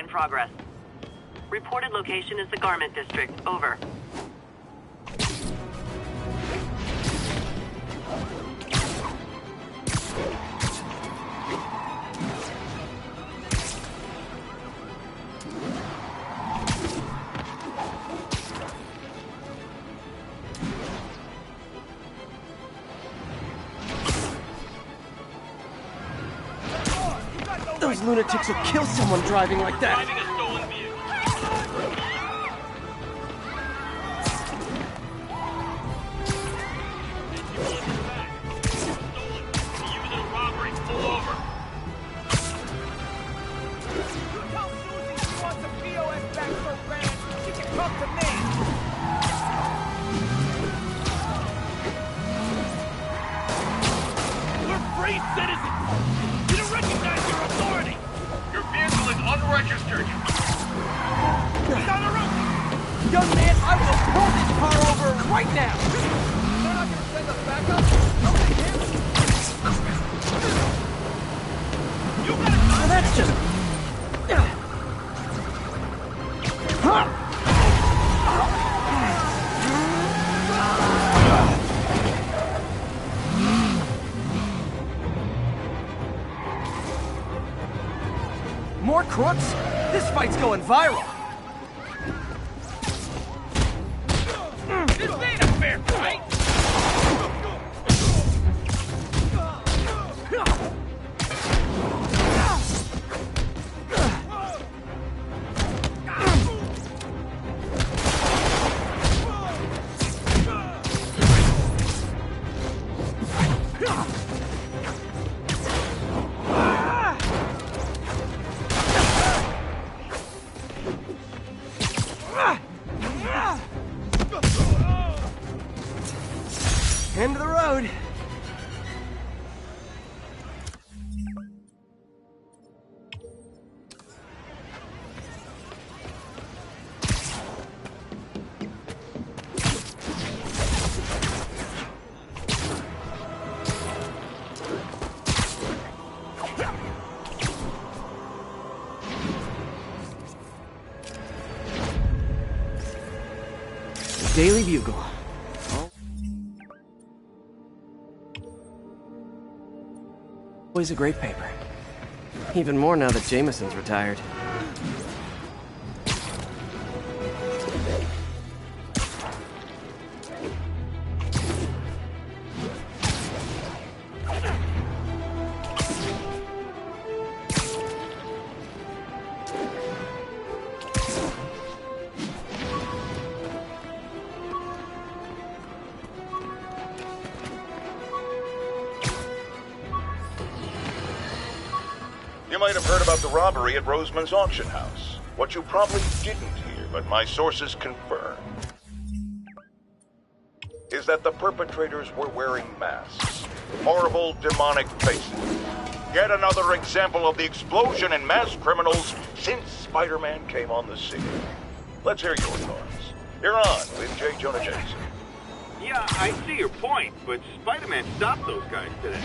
in progress. Reported location is the Garment District. Over. Those lunatics will kill someone driving like that. Driving a stolen vehicle. Using a robbery. Pull over. Tell Susie she wants a POS back so bad, she can talk to me. We're free citizens. You don't recognize your authority. Your vehicle is unregistered. He's on the road. Young man, I will pull this car over right now! They're not gonna send us back up. Nobody cares. You gotta Well, that's just... More crooks? This fight's going viral! This ain't a fair fight. End of the road! Daily Bugle. Always a great paper. Even more now that Jameson's retired. You might have heard about the robbery at Roseman's auction house. What you probably didn't hear, but my sources confirm, is that the perpetrators were wearing masks. Horrible, demonic faces. Yet another example of the explosion in mass criminals since Spider-Man came on the scene. Let's hear your thoughts. You're on with J. Jonah Jameson. Yeah, I see your point, but Spider-Man stopped those guys today.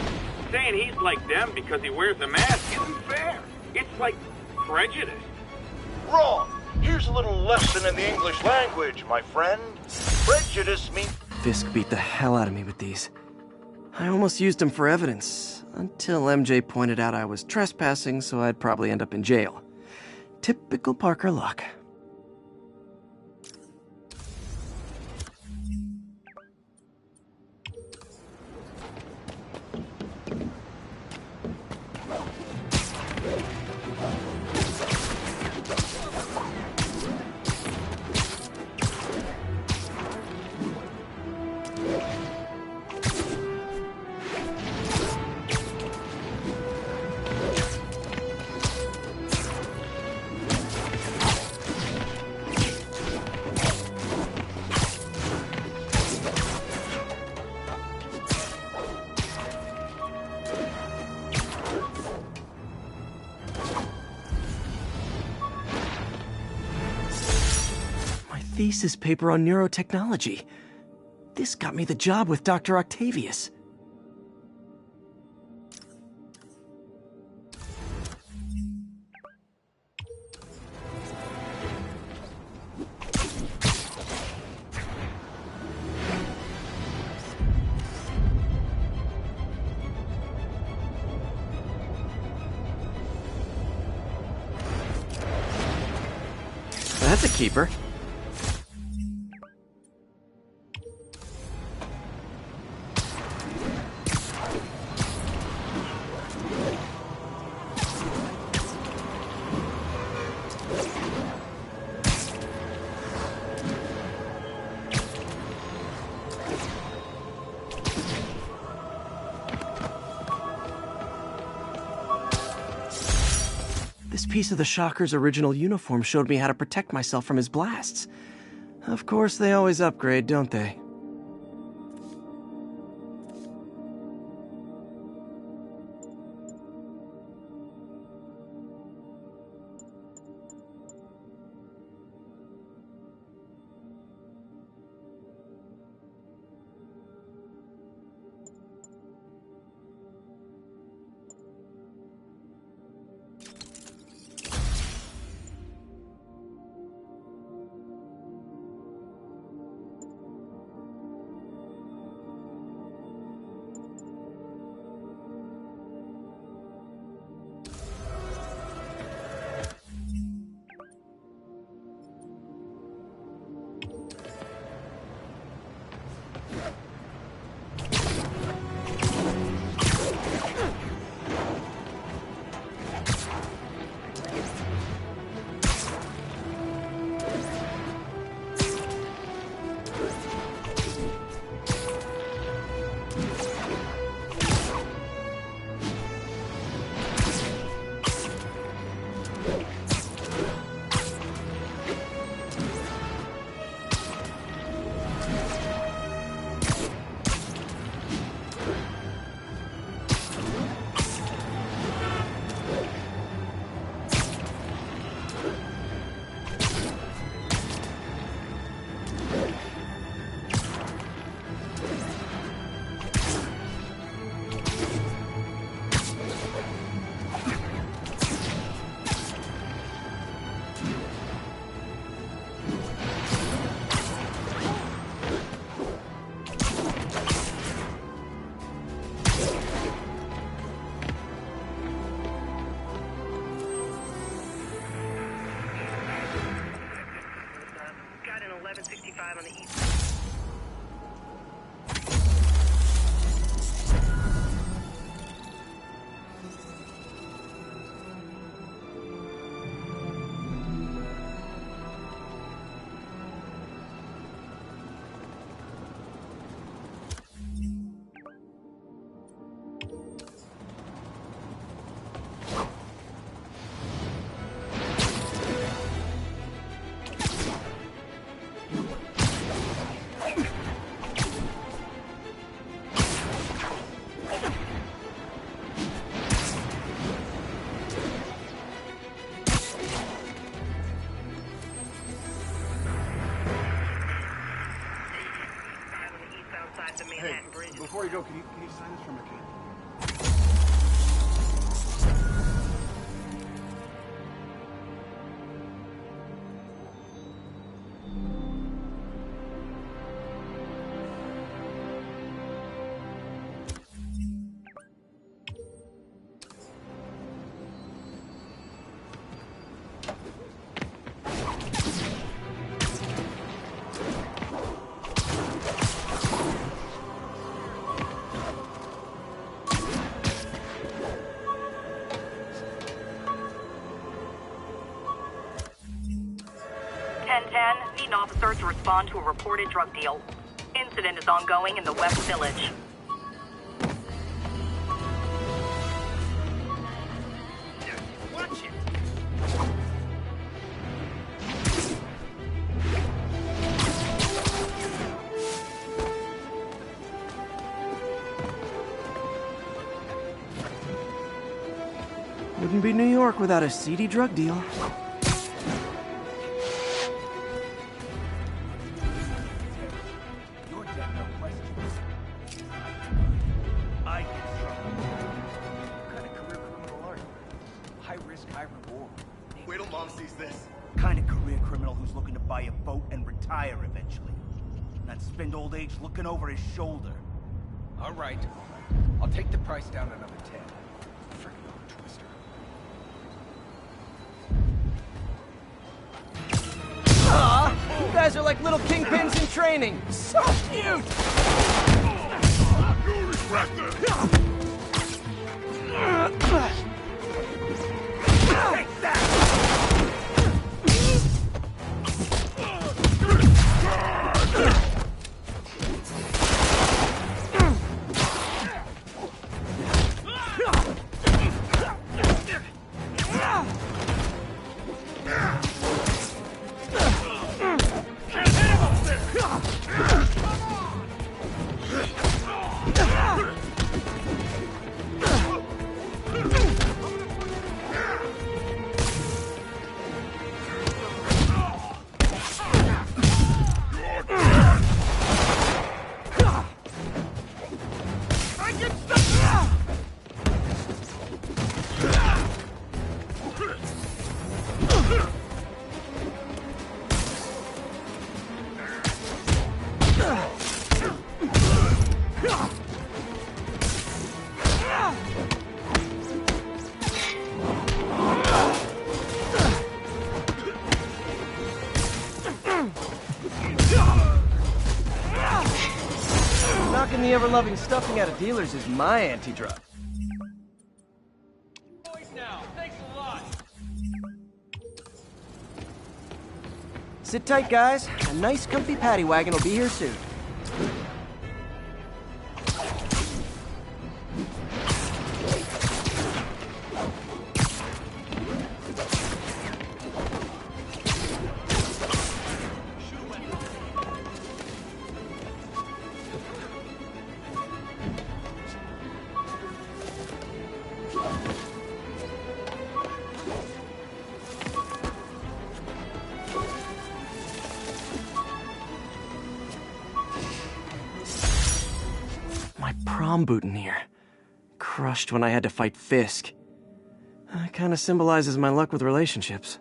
Saying he's like them because he wears a mask isn't fair. It's like prejudice. Wrong. Here's a little lesson in the English language, my friend. Prejudice means... Fisk beat the hell out of me with these. I almost used them for evidence, until MJ pointed out I was trespassing, so I'd probably end up in jail. Typical Parker luck. Thesis paper on neurotechnology. This got me the job with Dr. Octavius. That's a keeper. This piece of the Shocker's original uniform showed me how to protect myself from his blasts. Of course, they always upgrade, don't they? Got an 1165 on the east. Hey, before you go, can you sign this for McCann? Need an officer to respond to a reported drug deal. Incident is ongoing in the West Village. Watch it! Wouldn't be New York without a seedy drug deal. Spend old age looking over his shoulder. All right. I'll take the price down another 10. Freaking old twister. guys are like little kingpins in training. So cute! You regret this! Take that! Knocking the ever-loving stuffing out of dealers is my anti-drug. Now, thanks a lot. Sit tight, guys. A nice, comfy paddy wagon will be here soon. Prom boutonniere. Crushed when I had to fight Fisk. Kinda symbolizes my luck with relationships.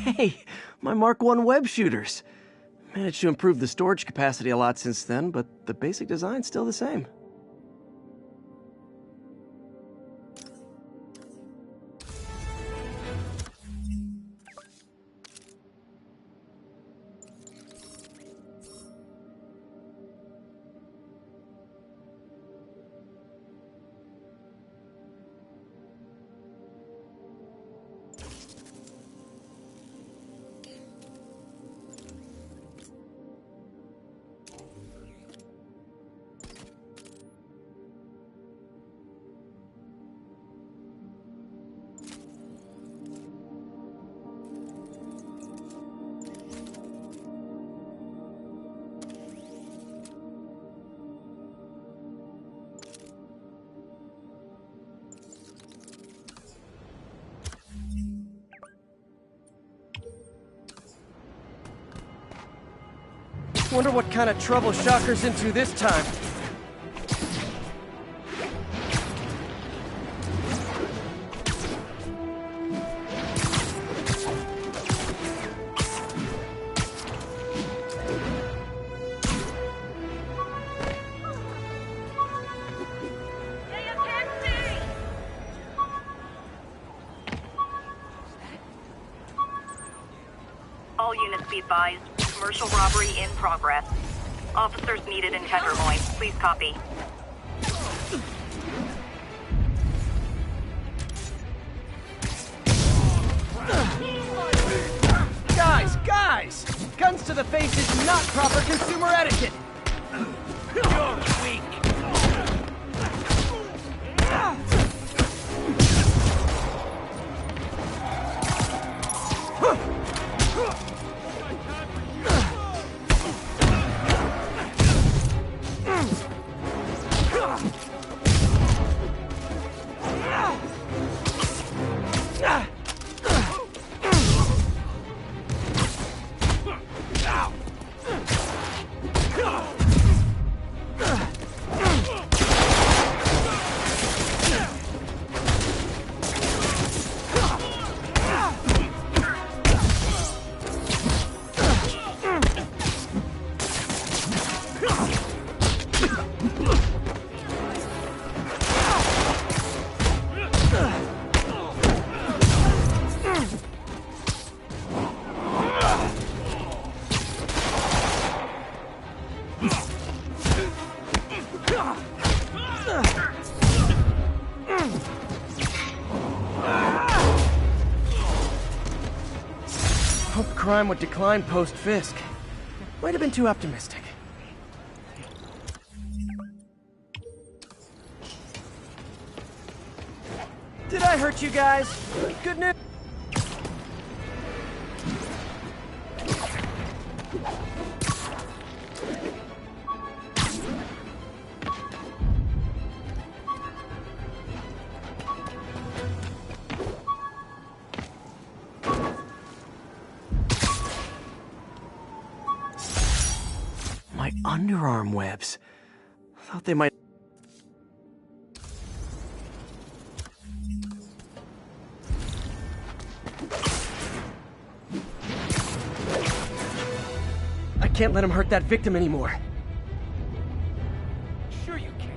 Hey, my Mark I web shooters. Managed to improve the storage capacity a lot since then, but the basic design's still the same. Wonder what kind of trouble Shocker's into this time. All units be advised. Commercial robbery in progress. Officers needed in Tenderloin. Please copy. Guys! Guns to the face is not proper consumer etiquette! You're weak. Hoped crime would decline post-Fisk. Might have been too optimistic. Did I hurt you guys? Good news. My underarm webs. Thought they might... I can't let him hurt that victim anymore. Sure you can.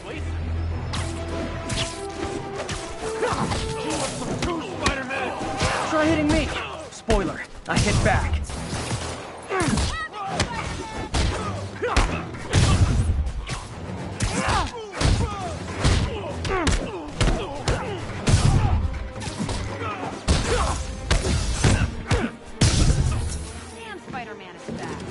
Wait. Try hitting me. Spoiler, I hit back. Damn, Spider-Man is fast.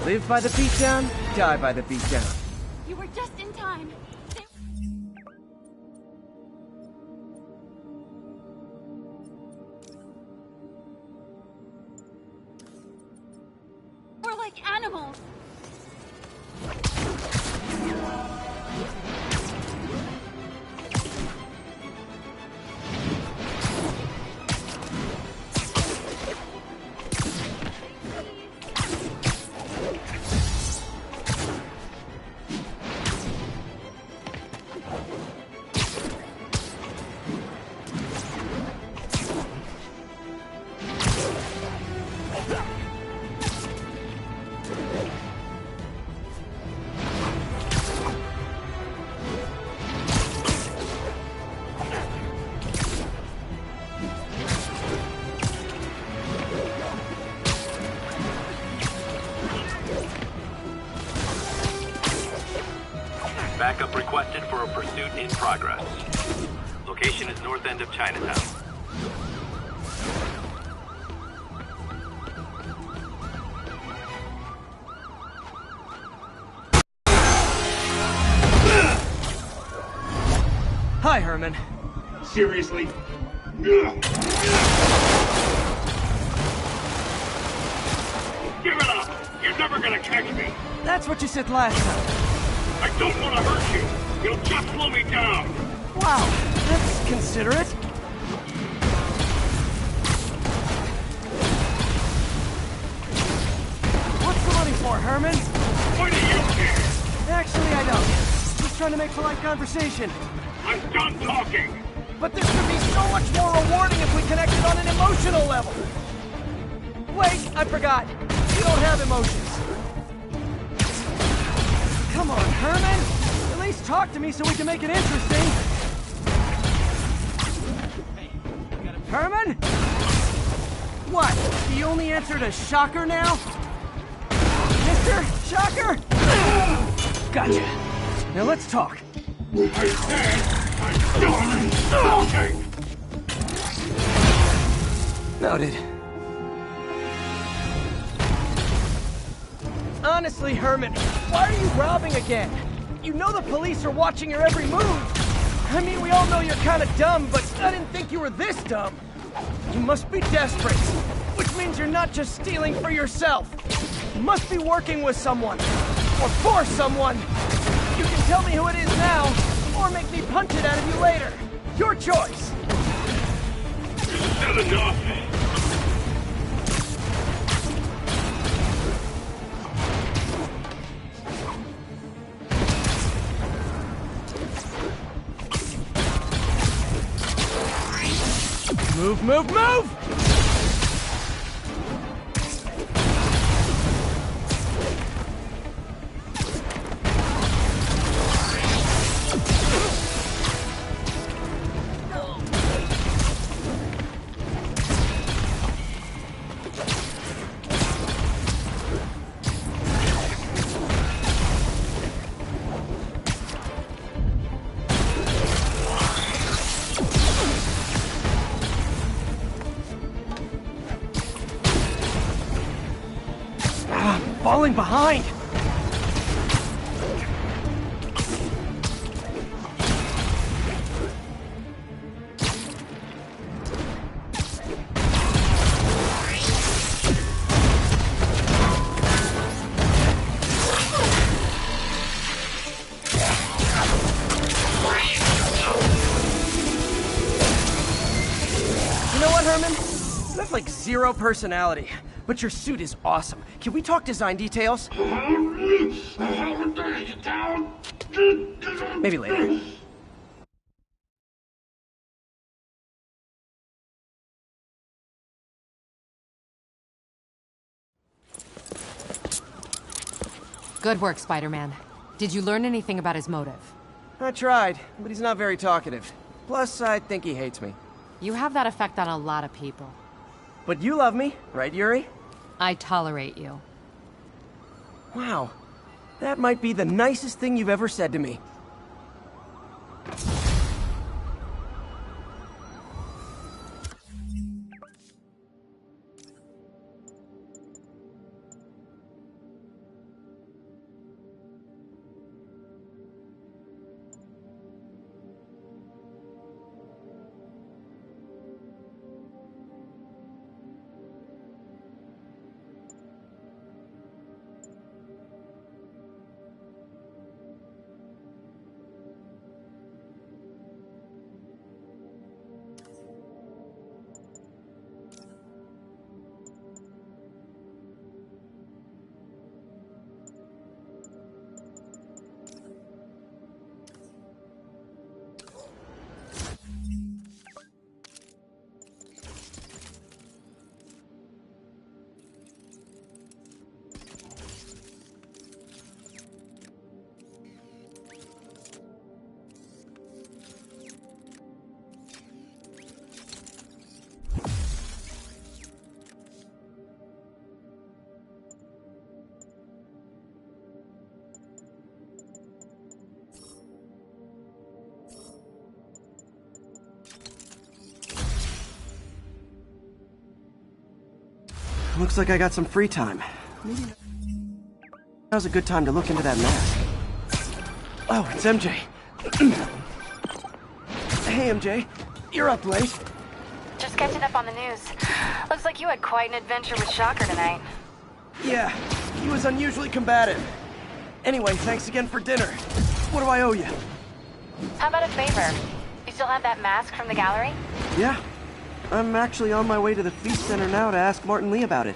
Live by the beatdown, die by the beatdown. You were just in time. We're like animals. Backup requested for a pursuit in progress. Location is north end of Chinatown. Hi, Herman. Seriously? Give it up! You're never gonna catch me! That's what you said last time. I don't want to hurt you! You'll just slow me down! Wow, that's considerate. What's the money for, Herman? Why do you care? Actually, I don't. Just trying to make polite conversation. I'm done talking! But this could be so much more rewarding if we connected on an emotional level. Wait, I forgot. You don't have emotions. Come on, Herman. At least talk to me so we can make it interesting. Herman? What? The only answer to Shocker now? Mr. Shocker? Gotcha. Now let's talk. I said I'm done talking! Noted. Honestly, Herman, why are you robbing again? You know the police are watching your every move. I mean, we all know you're kind of dumb, but I didn't think you were this dumb. You must be desperate, which means you're not just stealing for yourself. You must be working with someone, or for someone. You can tell me who it is now, or make me punch it out of you later. Your choice. Is that enough? Move, move, move! falling behind! Herman? You have like zero personality, but your suit is awesome. Can we talk design details? Maybe later. Good work, Spider-Man. Did you learn anything about his motive? I tried, but he's not very talkative. Plus, I think he hates me. You have that effect on a lot of people. But you love me, right, Yuri? I tolerate you. Wow. That might be the nicest thing you've ever said to me. Looks like I got some free time. Maybe now's a good time to look into that mask. Oh, it's MJ. Hey, MJ. You're up late. Just catching up on the news. Looks like you had quite an adventure with Shocker tonight. Yeah, he was unusually combative. Anyway, thanks again for dinner. What do I owe you? How about a favor? You still have that mask from the gallery? Yeah. I'm actually on my way to the Feast Center now to ask Martin Lee about it.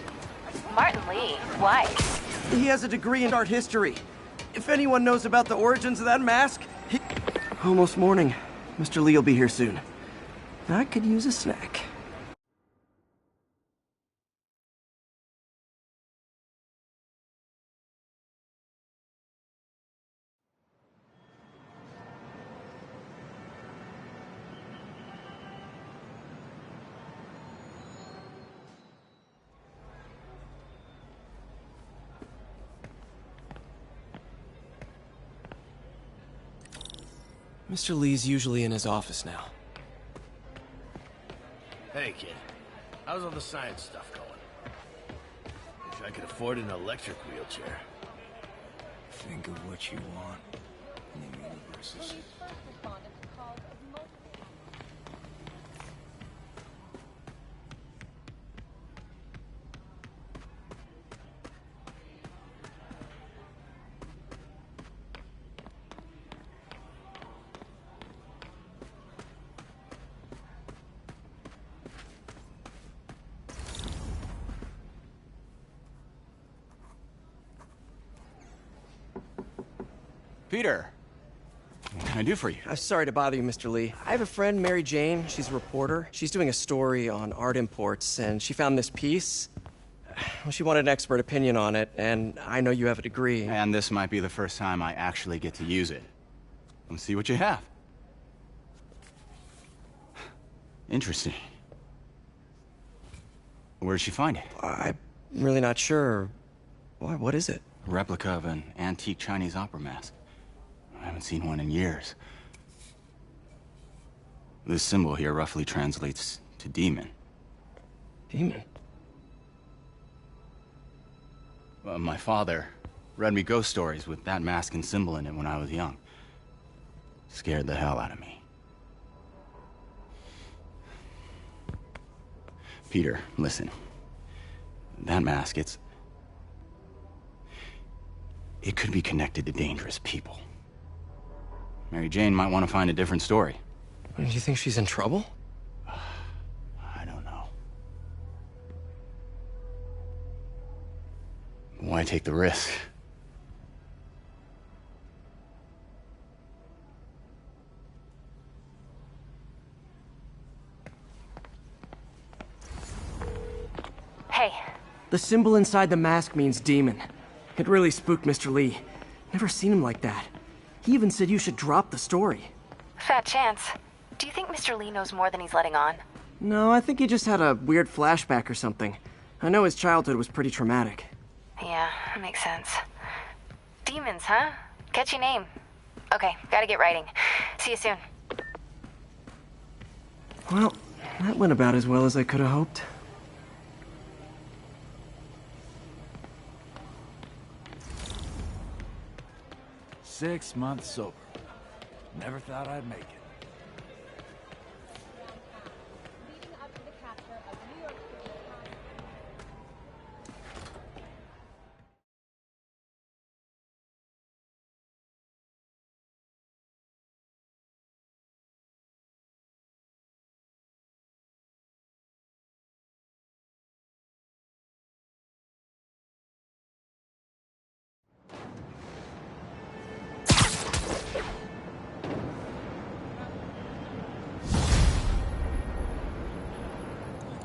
Martin Lee? Why? He has a degree in art history. If anyone knows about the origins of that mask, he... Almost morning. Mr. Lee will be here soon. I could use a snack. Mr. Lee's usually in his office now. Hey, kid. How's all the science stuff going? Wish I could afford an electric wheelchair. Think of what you want. And the universe is... Peter, what can I do for you? Sorry to bother you, Mr. Lee. I have a friend, Mary Jane. She's a reporter. She's doing a story on art imports, and she found this piece. Well, she wanted an expert opinion on it, and I know you have a degree. And this might be the first time I actually get to use it. Let's see what you have. Interesting. Where did she find it? I'm really not sure. Why, what is it? A replica of an antique Chinese opera mask. I haven't seen one in years. This symbol here roughly translates to demon. Demon? My father read me ghost stories with that mask and symbol in it when I was young. Scared the hell out of me. Peter, listen. That mask, it could be connected to dangerous people. Mary Jane might want to find a different story. Do you think she's in trouble? I don't know. Why take the risk? Hey. The symbol inside the mask means demon. It really spooked Mr. Lee. Never seen him like that. He even said you should drop the story. Fat chance. Do you think Mr. Lee knows more than he's letting on? No, I think he just had a weird flashback or something. I know his childhood was pretty traumatic. Yeah, makes sense. Demons, huh? Catchy name. Okay, gotta get writing. See you soon. Well, that went about as well as I could have hoped. Six months sober. Never thought I'd make it.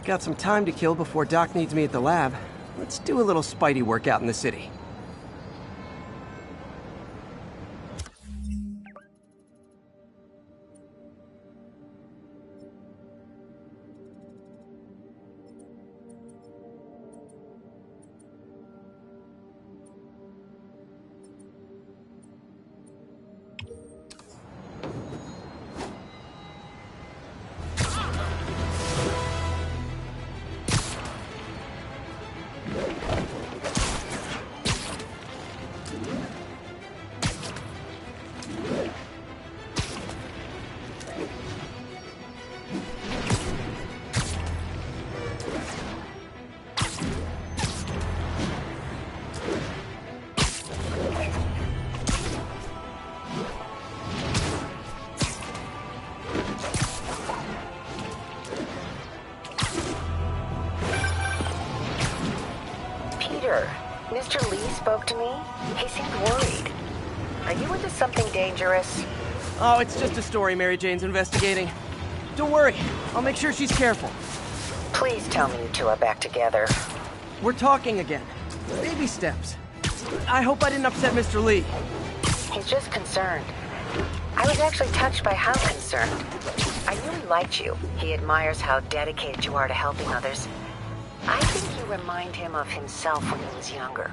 Got some time to kill before Doc needs me at the lab. Let's do a little Spidey workout in the city. Mr. Lee spoke to me. He seemed worried. Are you into something dangerous? Oh, it's just a story Mary Jane's investigating. Don't worry, I'll make sure she's careful. Please tell me you two are back together. We're talking again. Baby steps. I hope I didn't upset Mr. Lee. He's just concerned. I was actually touched by how concerned. I really liked you. He admires how dedicated you are to helping others. I think you remind him of himself when he was younger.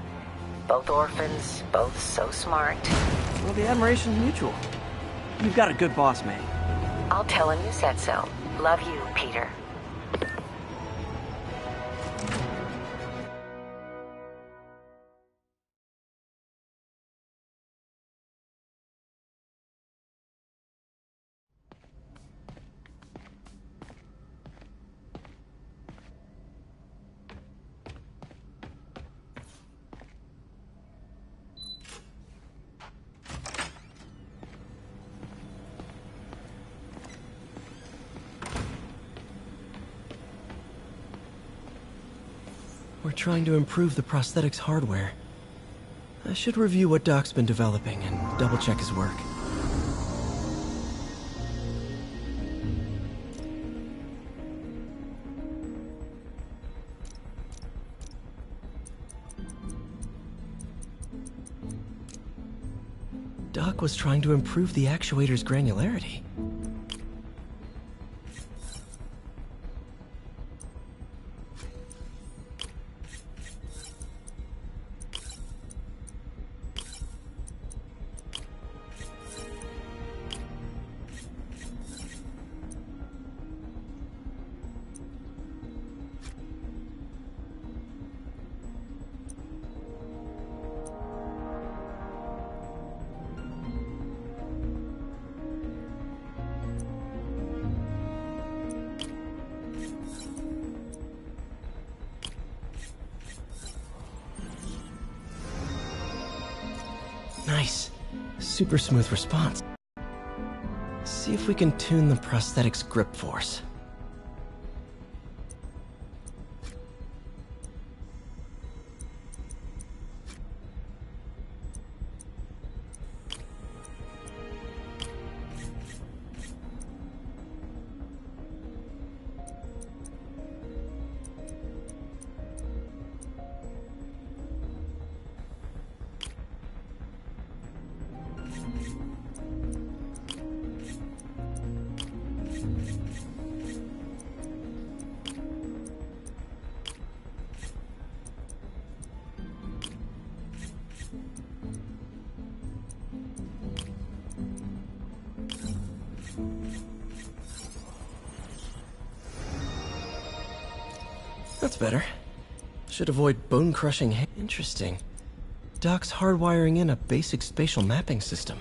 Both orphans, both so smart. Well, the admiration's mutual. You've got a good boss, May. I'll tell him you said so. Love you, Peter. We're trying to improve the prosthetics hardware. I should review what Doc's been developing and double-check his work. Doc was trying to improve the actuator's granularity. Super smooth response. See if we can tune the prosthetic's grip force. That's better. Should avoid bone-crushing. Interesting. Doc's hardwiring in a basic spatial mapping system.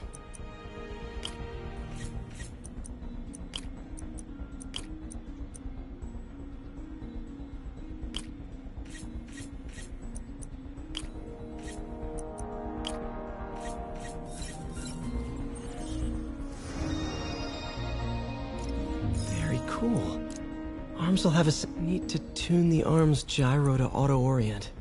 Very cool. Arms will have a... Need to tune the arm's gyro to auto-orient.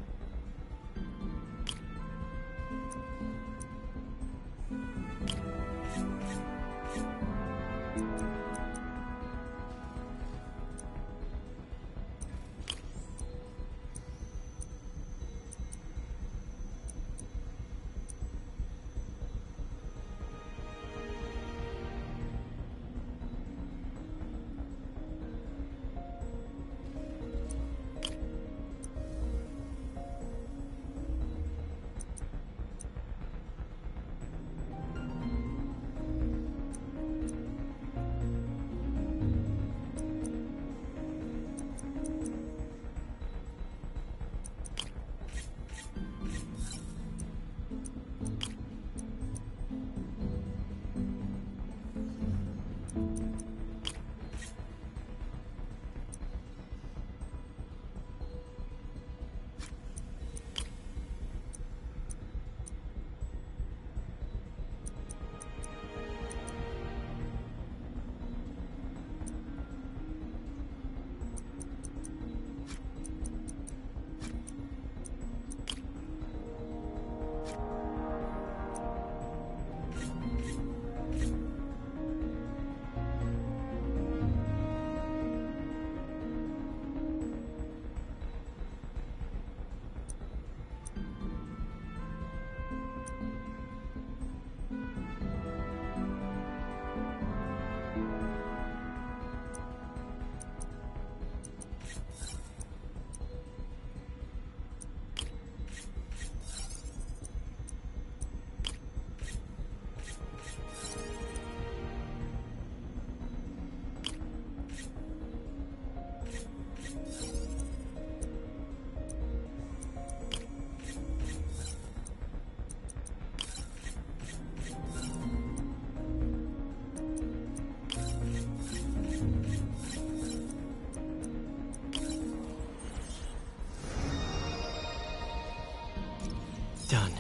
Done.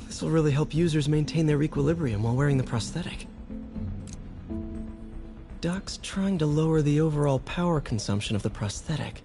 This will really help users maintain their equilibrium while wearing the prosthetic. Doc's trying to lower the overall power consumption of the prosthetic.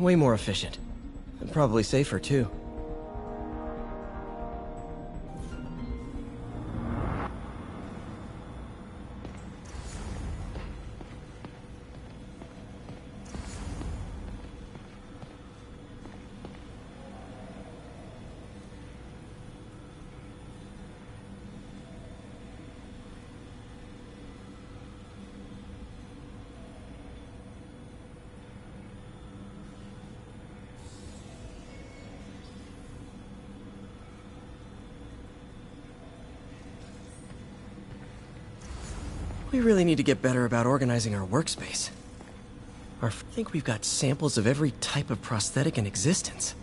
Way more efficient. And probably safer, too. We really need to get better about organizing our workspace. I think we've got samples of every type of prosthetic in existence.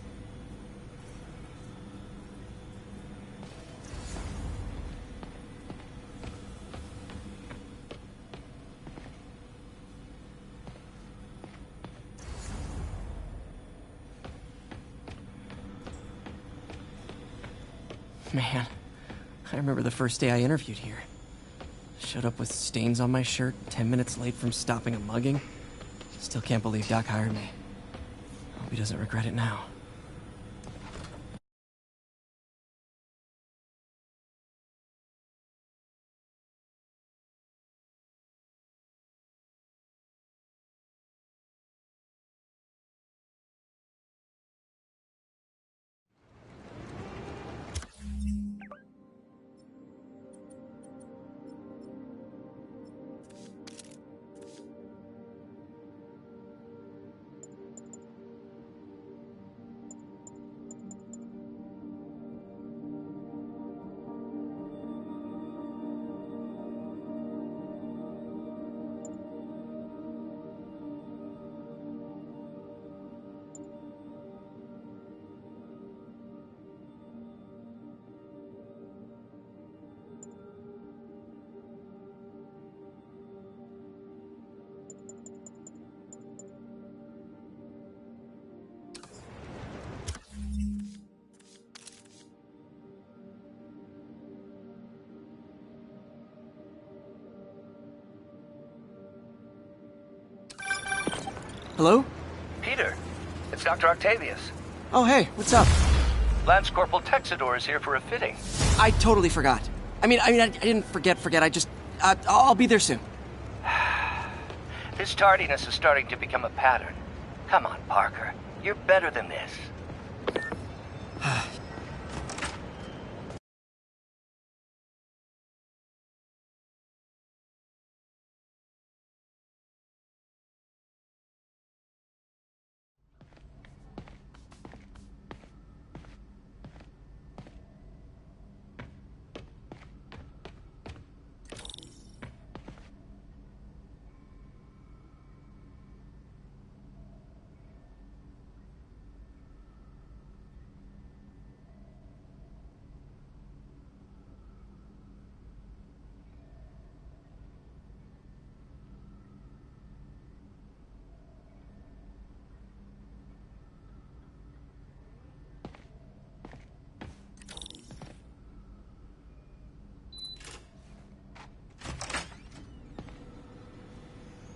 Man, I remember the first day I interviewed here. Showed up with stains on my shirt, 10 minutes late from stopping a mugging. Still can't believe Doc hired me. Hope he doesn't regret it now. Hello? Peter, it's Dr. Octavius. Oh, hey, what's up? Lance Corporal Texador is here for a fitting. I totally forgot. I didn't forget. I just, I'll be there soon. This tardiness is starting to become a pattern. Come on, Parker. You're better than this.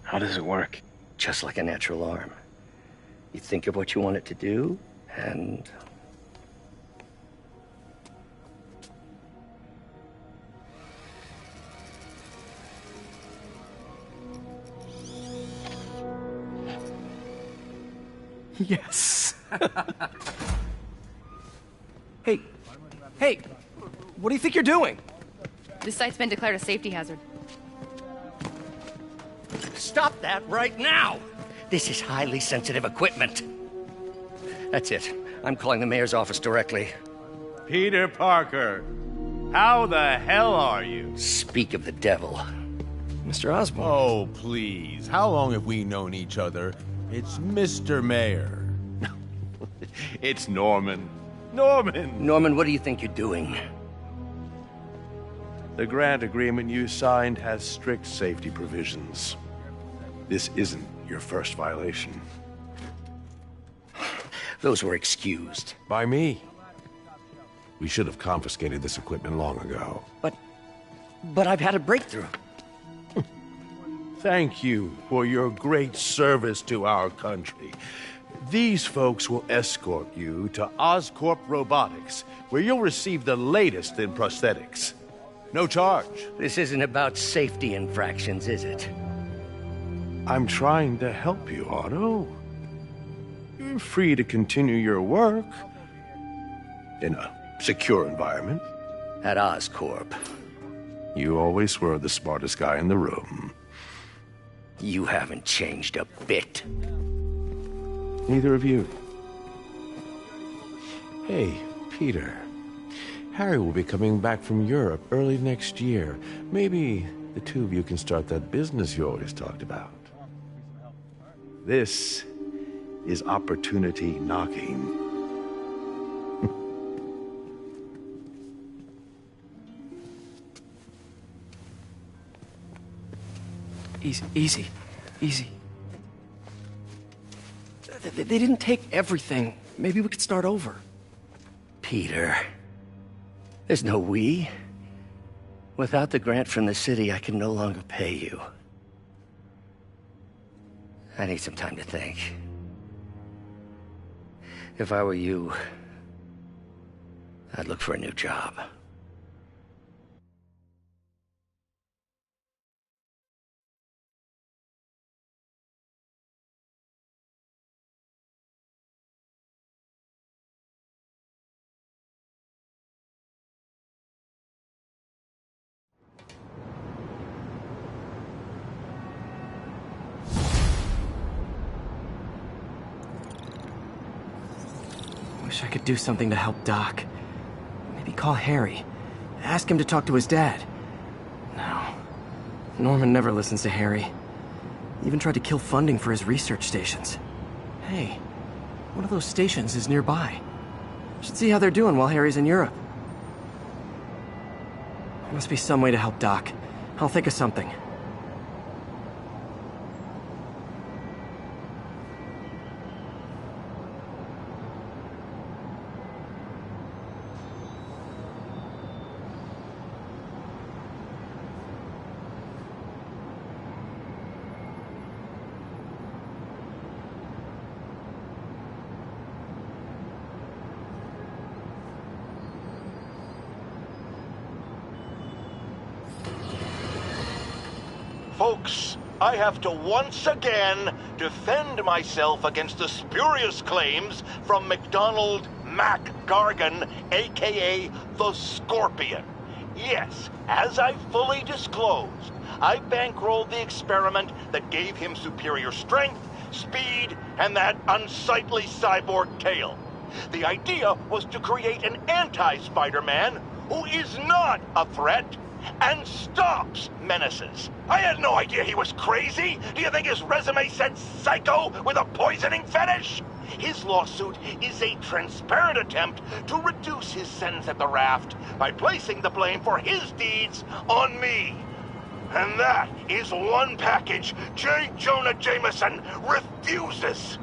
How does it work? Just like a natural arm. You think of what you want it to do, and... Yes. Hey, what do you think you're doing? This site's been declared a safety hazard. Stop that right now! This is highly sensitive equipment. That's it. I'm calling the mayor's office directly. Peter Parker, how the hell are you? Speak of the devil. Mr. Osborn. Oh, please. How long have we known each other? It's Mr. Mayor. It's Norman. Norman, what do you think you're doing? The grant agreement you signed has strict safety provisions. This isn't your first violation. Those were excused. By me. We should have confiscated this equipment long ago. But I've had a breakthrough. Thank you for your great service to our country. These folks will escort you to Oscorp Robotics, where you'll receive the latest in prosthetics. No charge. This isn't about safety infractions, is it? I'm trying to help you, Otto. You're free to continue your work in a secure environment. At Oscorp. You always were the smartest guy in the room. You haven't changed a bit. Neither of you. Hey, Peter. Harry will be coming back from Europe early next year. Maybe the two of you can start that business you always talked about. This is opportunity knocking. Easy. They didn't take everything. Maybe we could start over. Peter. There's no we. Without the grant from the city, I can no longer pay you. I need some time to think. If I were you, I'd look for a new job. Wish I could do something to help Doc. Maybe call Harry. Ask him to talk to his dad. No. Norman never listens to Harry. He even tried to kill funding for his research stations. Hey, one of those stations is nearby. Should see how they're doing while Harry's in Europe. There must be some way to help Doc. I'll think of something. Folks, I have to once again defend myself against the spurious claims from MacDonald Mac Gargan, aka the Scorpion. Yes, as I fully disclosed, I bankrolled the experiment that gave him superior strength, speed, and that unsightly cyborg tail. The idea was to create an anti-Spider-Man who is not a threat and stops menaces. I had no idea he was crazy. Do you think his resume said psycho with a poisoning fetish? His lawsuit is a transparent attempt to reduce his sentence at the raft by placing the blame for his deeds on me. And that is one package J. Jonah Jameson refuses.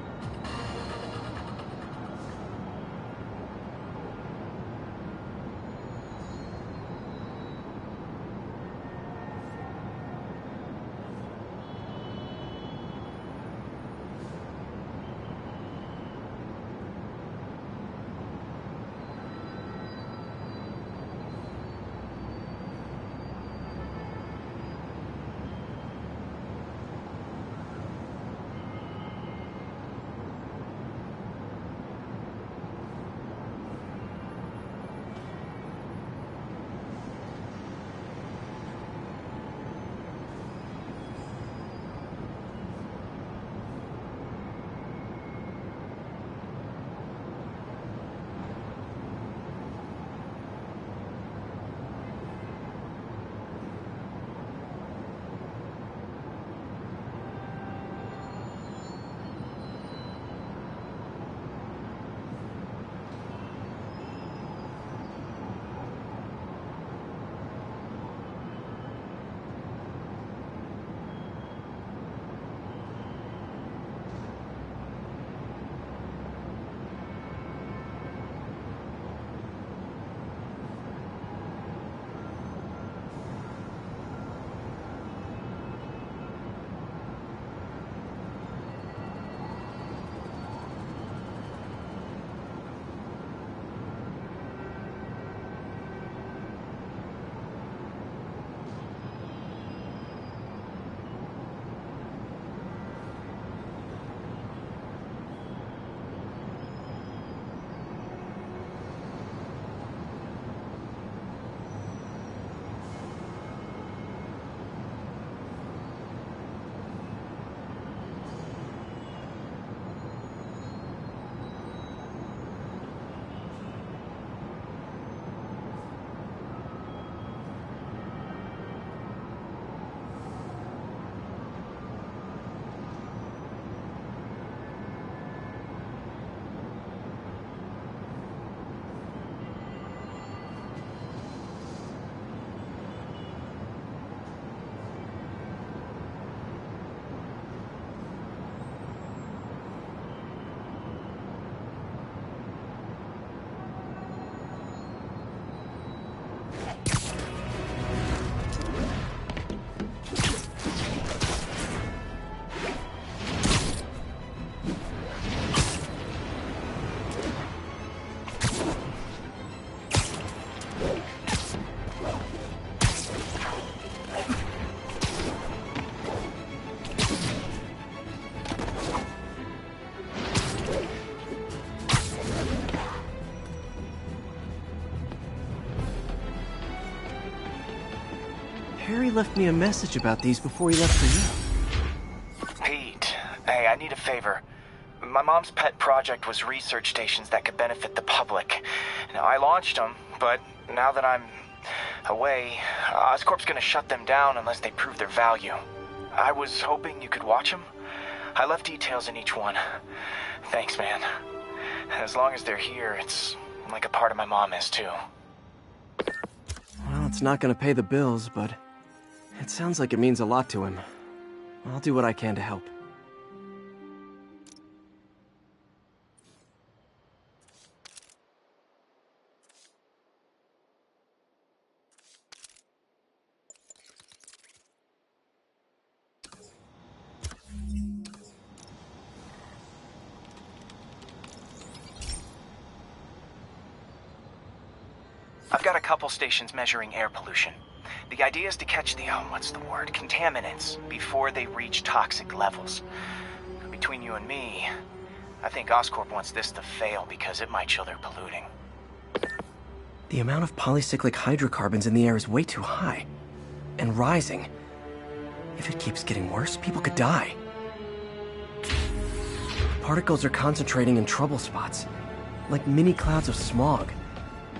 Harry left me a message about these before he left for you. Pete, hey, I need a favor. My mom's pet project was research stations that could benefit the public. Now, I launched them, but now that I'm away, Oscorp's gonna shut them down unless they prove their value. I was hoping you could watch them. I left details in each one. Thanks, man. As long as they're here, it's like a part of my mom is, too. Well, it's not gonna pay the bills, but it sounds like it means a lot to him. I'll do what I can to help. I've got a couple stations measuring air pollution. The idea is to catch the, contaminants before they reach toxic levels. Between you and me, I think Oscorp wants this to fail because it might show they're polluting. The amount of polycyclic hydrocarbons in the air is way too high. And rising. If it keeps getting worse, people could die. Particles are concentrating in trouble spots, like mini clouds of smog.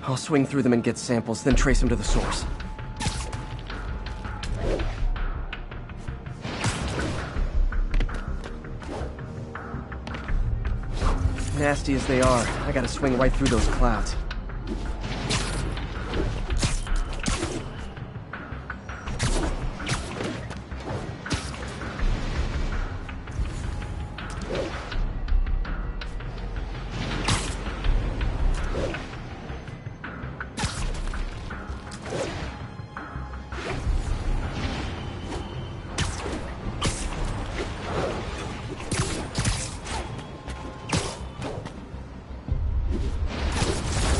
I'll swing through them and get samples, then trace them to the source. Nasty as they are, I gotta swing right through those clouds.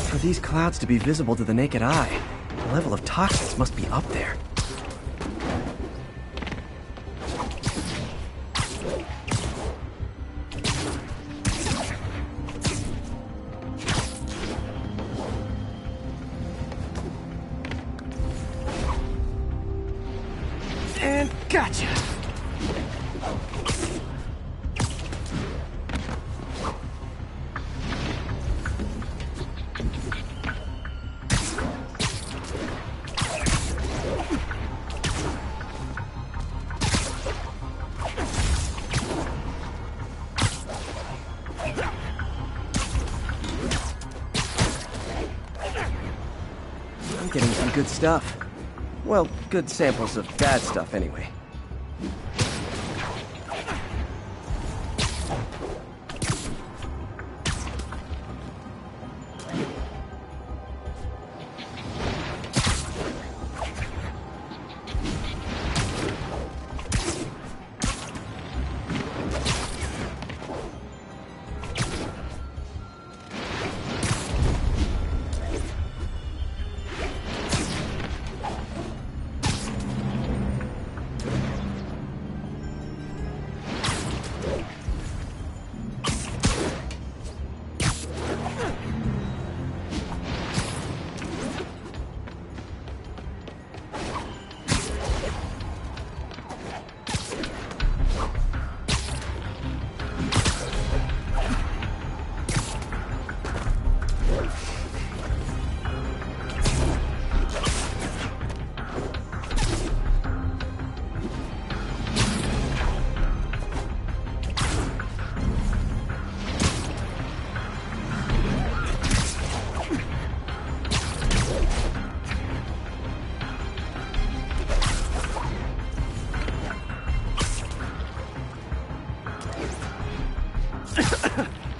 For these clouds to be visible to the naked eye, the level of toxins must be up there. And gotcha! I'm getting some good stuff. Well, good samples of bad stuff anyway.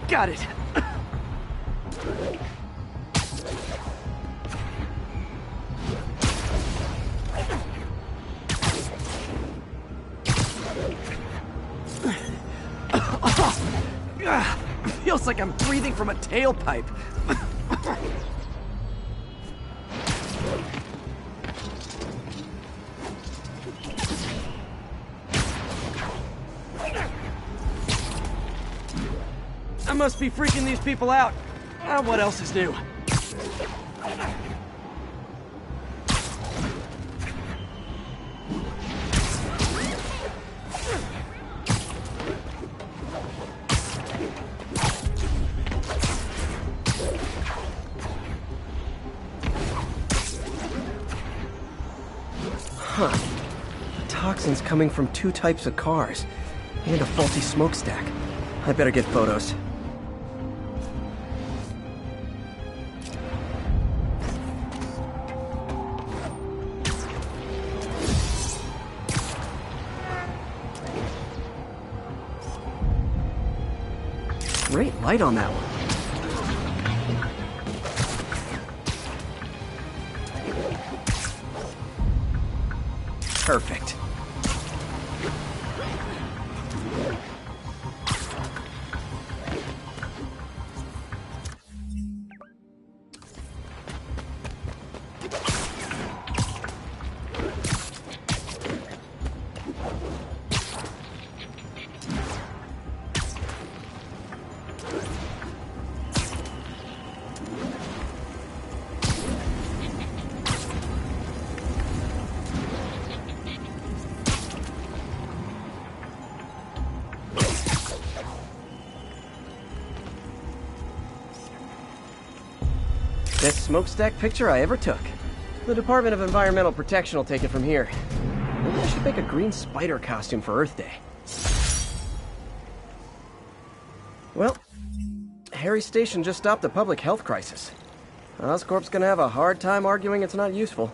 Got it. Feels like I'm breathing from a tailpipe. I must be freaking these people out. What else is new? Huh. The toxin's coming from 2 types of cars, and a faulty smokestack. I better get photos. Great light on that one. Perfect. Best smokestack picture I ever took. The Department of Environmental Protection will take it from here. Maybe I should make a green spider costume for Earth Day. Well, Harry's station just stopped a public health crisis. Oscorp's gonna have a hard time arguing it's not useful.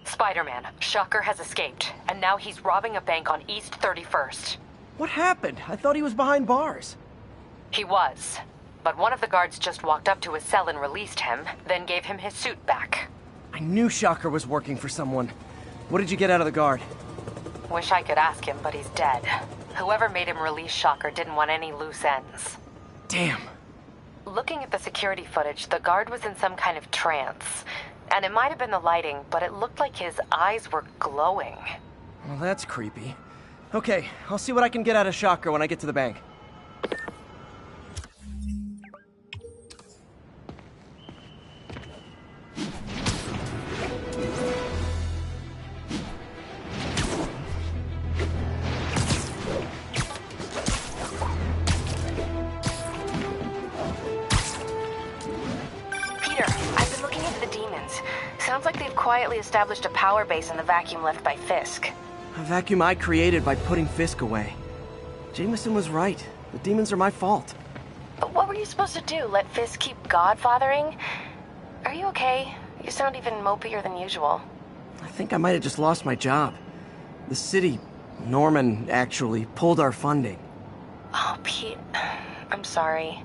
Spider-Man, Shocker has escaped, and now he's robbing a bank on East 31st. What happened? I thought he was behind bars. He was, but one of the guards just walked up to his cell and released him, then gave him his suit back. I knew Shocker was working for someone. What did you get out of the guard? Wish I could ask him, but he's dead. Whoever made him release Shocker didn't want any loose ends. Damn. Looking at the security footage, the guard was in some kind of trance. And it might have been the lighting, but it looked like his eyes were glowing. Well, that's creepy. Okay, I'll see what I can get out of Shocker when I get to the bank. Sounds like they've quietly established a power base in the vacuum left by Fisk. A vacuum I created by putting Fisk away. Jameson was right. The demons are my fault. But what were you supposed to do? Let Fisk keep godfathering? Are you okay? You sound even mopier than usual. I think I might have just lost my job. The city, Norman, actually, pulled our funding. Oh, Pete. I'm sorry.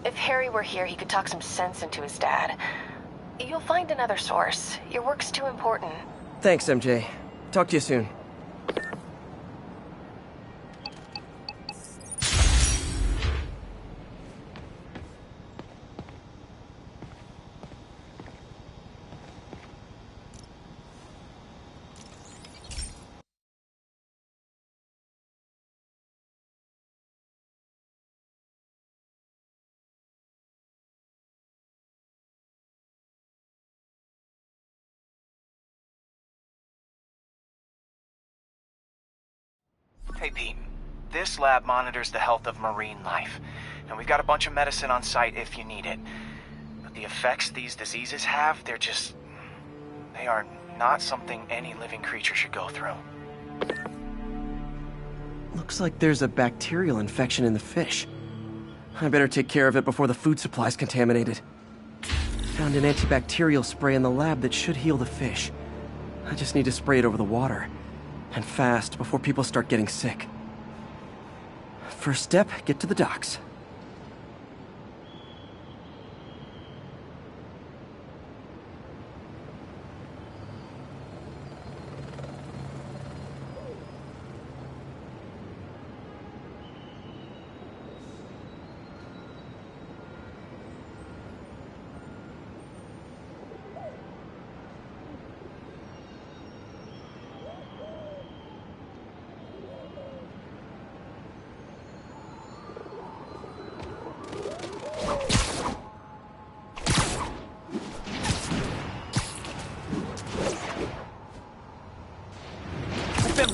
If Harry were here, he could talk some sense into his dad. You'll find another source. Your work's too important. Thanks, MJ. Talk to you soon. Hey, Pete. This lab monitors the health of marine life, and we've got a bunch of medicine on site if you need it. But the effects these diseases have, they are not something any living creature should go through. Looks like there's a bacterial infection in the fish. I better take care of it before the food supply's contaminated. Found an antibacterial spray in the lab that should heal the fish. I just need to spray it over the water. And fast, before people start getting sick. First step, get to the docks.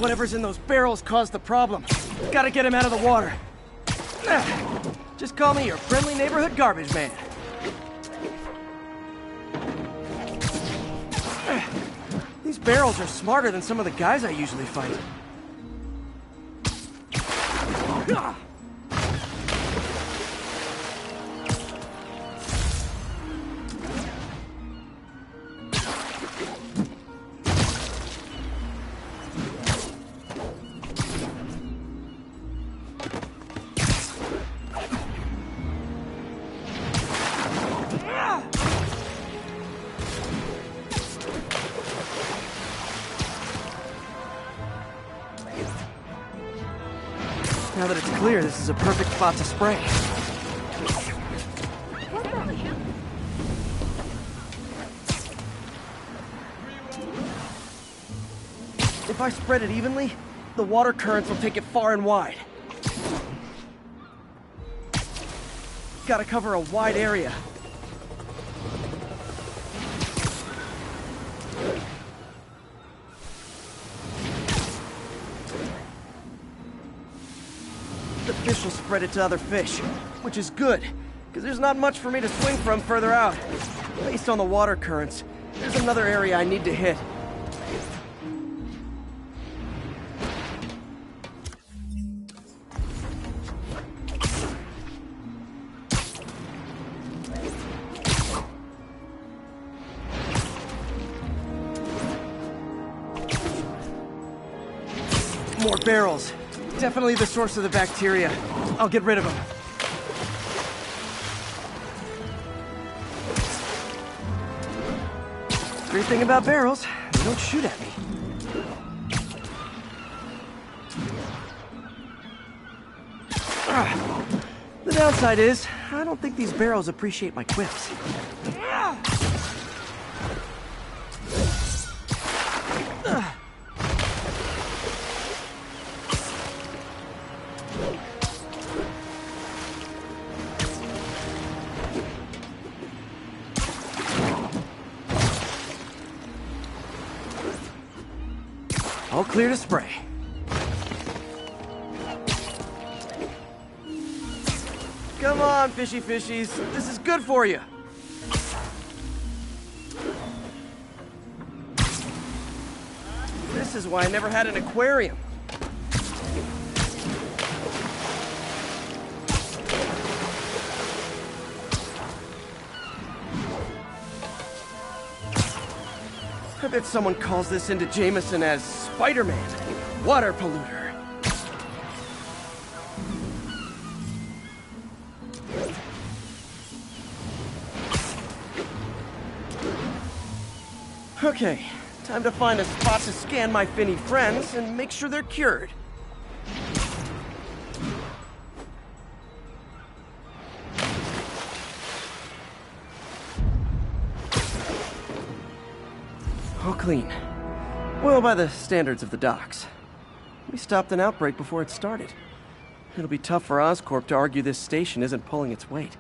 Whatever's in those barrels caused the problem. Gotta get him out of the water. Just call me your friendly neighborhood garbage man. These barrels are smarter than some of the guys I usually fight. Now that it's clear, this is a perfect spot to spray. If I spread it evenly, the water currents will take it far and wide. Gotta cover a wide area. The fish will spread it to other fish, which is good, because there's not much for me to swing from further out. Based on the water currents, there's another area I need to hit. More barrels. Definitely the source of the bacteria. I'll get rid of them. Great thing about barrels, they don't shoot at me. The downside is, I don't think these barrels appreciate my quips. All clear to spray. Come on, fishy fishies. This is good for you. This is why I never had an aquarium. I bet someone calls this into Jameson as Spider-Man, water polluter. Okay, time to find a spot to scan my finny friends and make sure they're cured. All clean. Well, by the standards of the docks. We stopped an outbreak before it started. It'll be tough for Oscorp to argue this station isn't pulling its weight.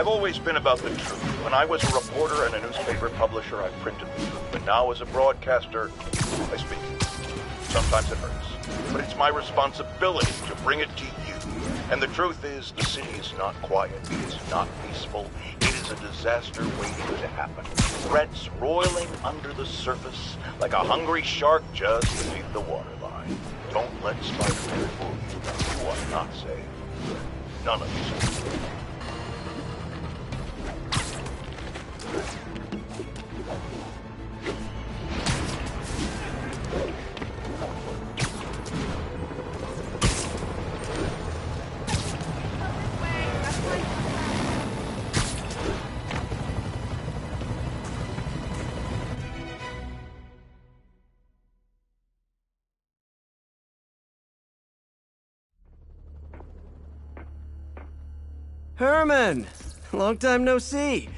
I've always been about the truth. When I was a reporter and a newspaper publisher, I printed the truth. But now as a broadcaster, I speak it. Sometimes it hurts. But it's my responsibility to bring it to you. And the truth is, the city is not quiet. It is not peaceful. It is a disaster waiting to happen. Threats roiling under the surface like a hungry shark just beneath the waterline. Don't let Spider-Man fool you. You are not safe. None of you. Herman! Long time no see.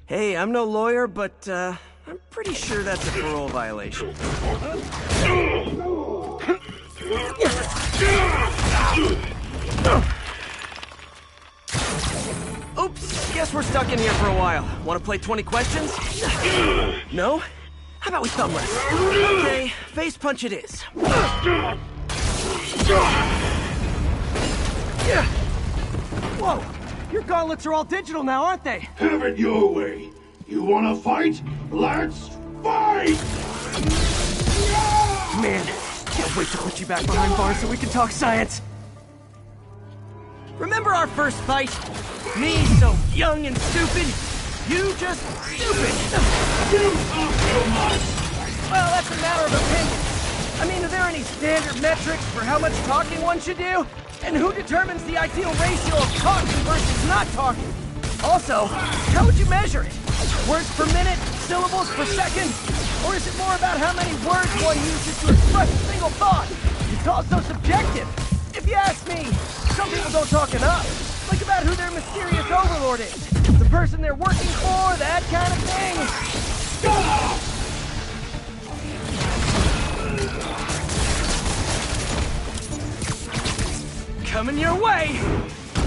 Hey, I'm no lawyer, but, I'm pretty sure that's a parole violation. Oops, guess we're stuck in here for a while. Want to play 20 questions? No? How about we thumb wrestle? Okay, face punch it is. Whoa! Your gauntlets are all digital now, aren't they? Have it your way. You wanna fight? Let's fight! Man, can't wait to put you back behind bars so we can talk science. Remember our first fight? Me so young and stupid. You just stupid. You talk too much! Well, that's a matter of opinion. I mean, are there any standard metrics for how much talking one should do? And who determines the ideal ratio of talking versus not talking? Also, how would you measure it? Words per minute? Syllables per second? Or is it more about how many words one uses to express a single thought? It's also subjective. If you ask me, some people don't talk enough. Like about who their mysterious overlord is. The person they're working for, that kind of thing. Stop! Coming your way!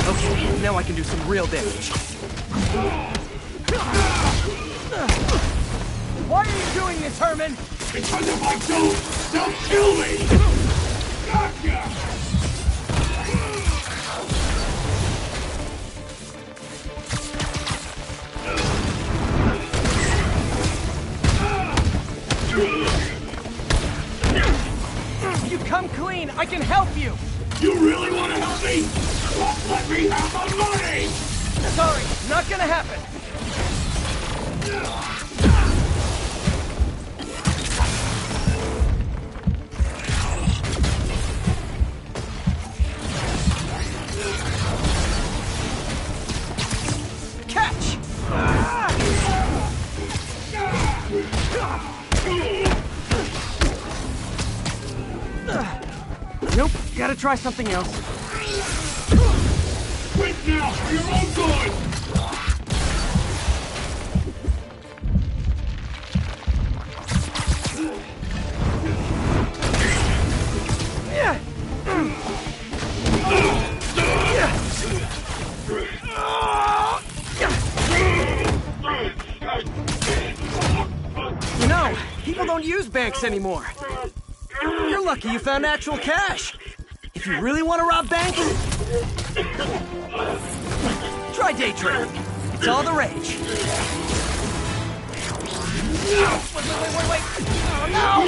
Okay, now I can do some real damage. Why are you doing this, Herman? Because if I don't, they'll kill me! Gotcha! You come clean, I can help you! You really want to help me? Well, let me have my money! Sorry, not gonna happen. Catch! Nope, gotta try something else. Quit now, for your own good! You know, people don't use banks anymore. You're lucky you found actual cash. If you really want to rob banks, try day trading. It's all the rage. Wait. Oh, no!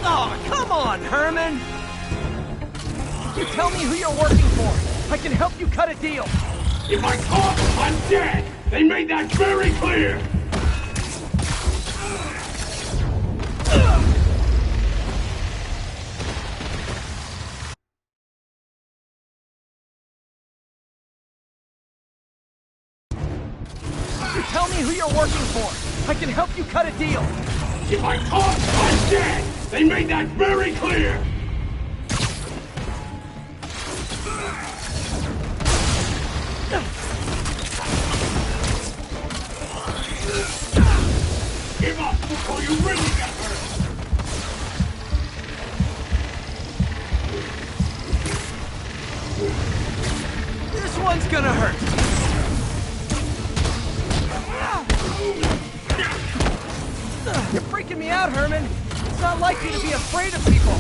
Oh, come on, Herman! You tell me who you're working for. I can help you cut a deal. If I talk, I'm dead! They made that very clear! Tell me who you're working for. I can help you cut a deal. If I talk, I'm dead! They made that very clear! Give up before you really get hurt! This one's gonna hurt. You're freaking me out, Herman. It's not like you to be afraid of people.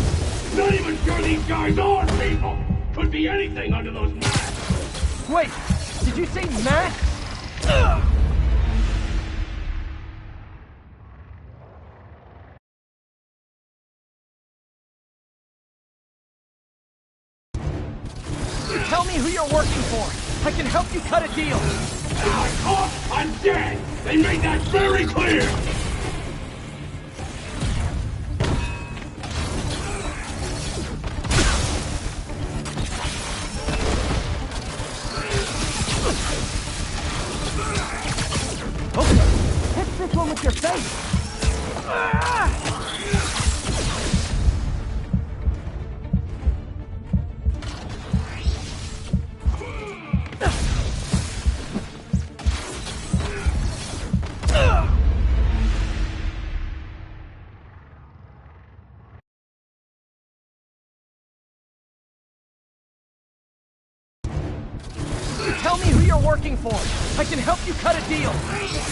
Not even sure these guys are people. Could be anything under those masks. Wait, did you say masks? Tell me who you're working for. I can help you cut a deal. I'm dead. They made that very clear. Okay, hit this one with your face. Tell me who you're working for. I can help you cut a deal.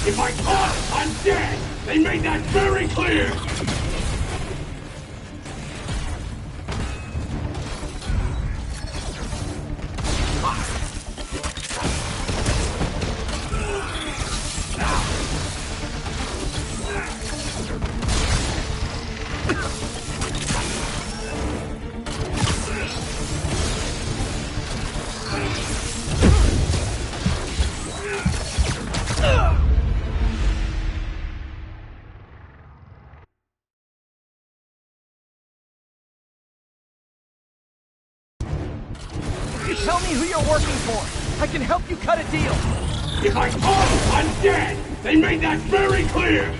If I talk, I'm dead. They made that very clear. Tell me who you're working for. I can help you cut a deal. If I talk, I'm dead. They made that very clear.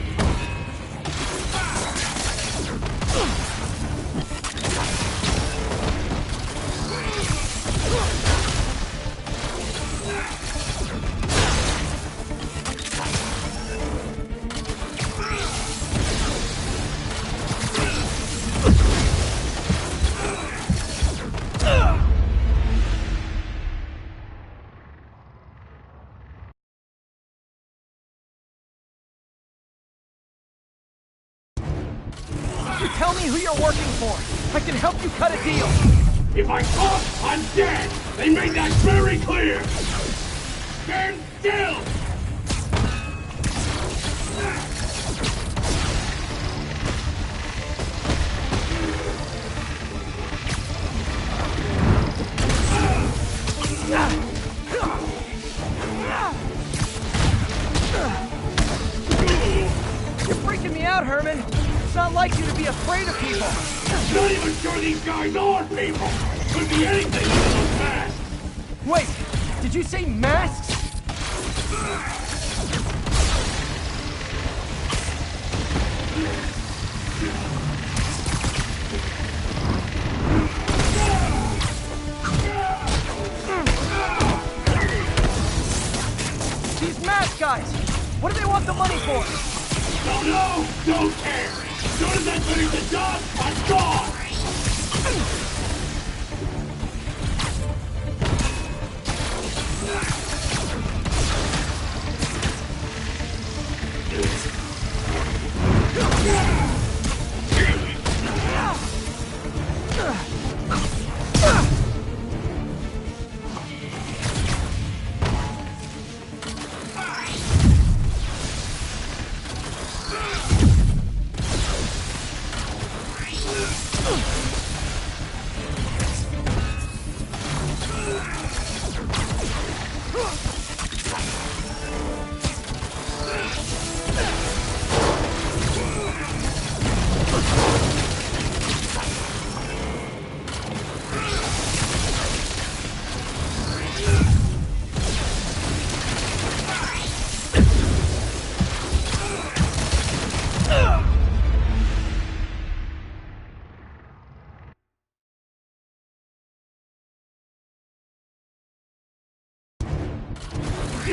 Tell me who you're working for. I can help you cut a deal. If I talk, I'm dead. They made that very clear. Stand still. You're freaking me out, Herman. It's not like you to be afraid of people. Not even sure these guys are people. Could be anything under those masks. Wait, did you say masks? These mask guys, what do they want the money for? Don't know, don't care. As soon as I finish the job, I'm gone.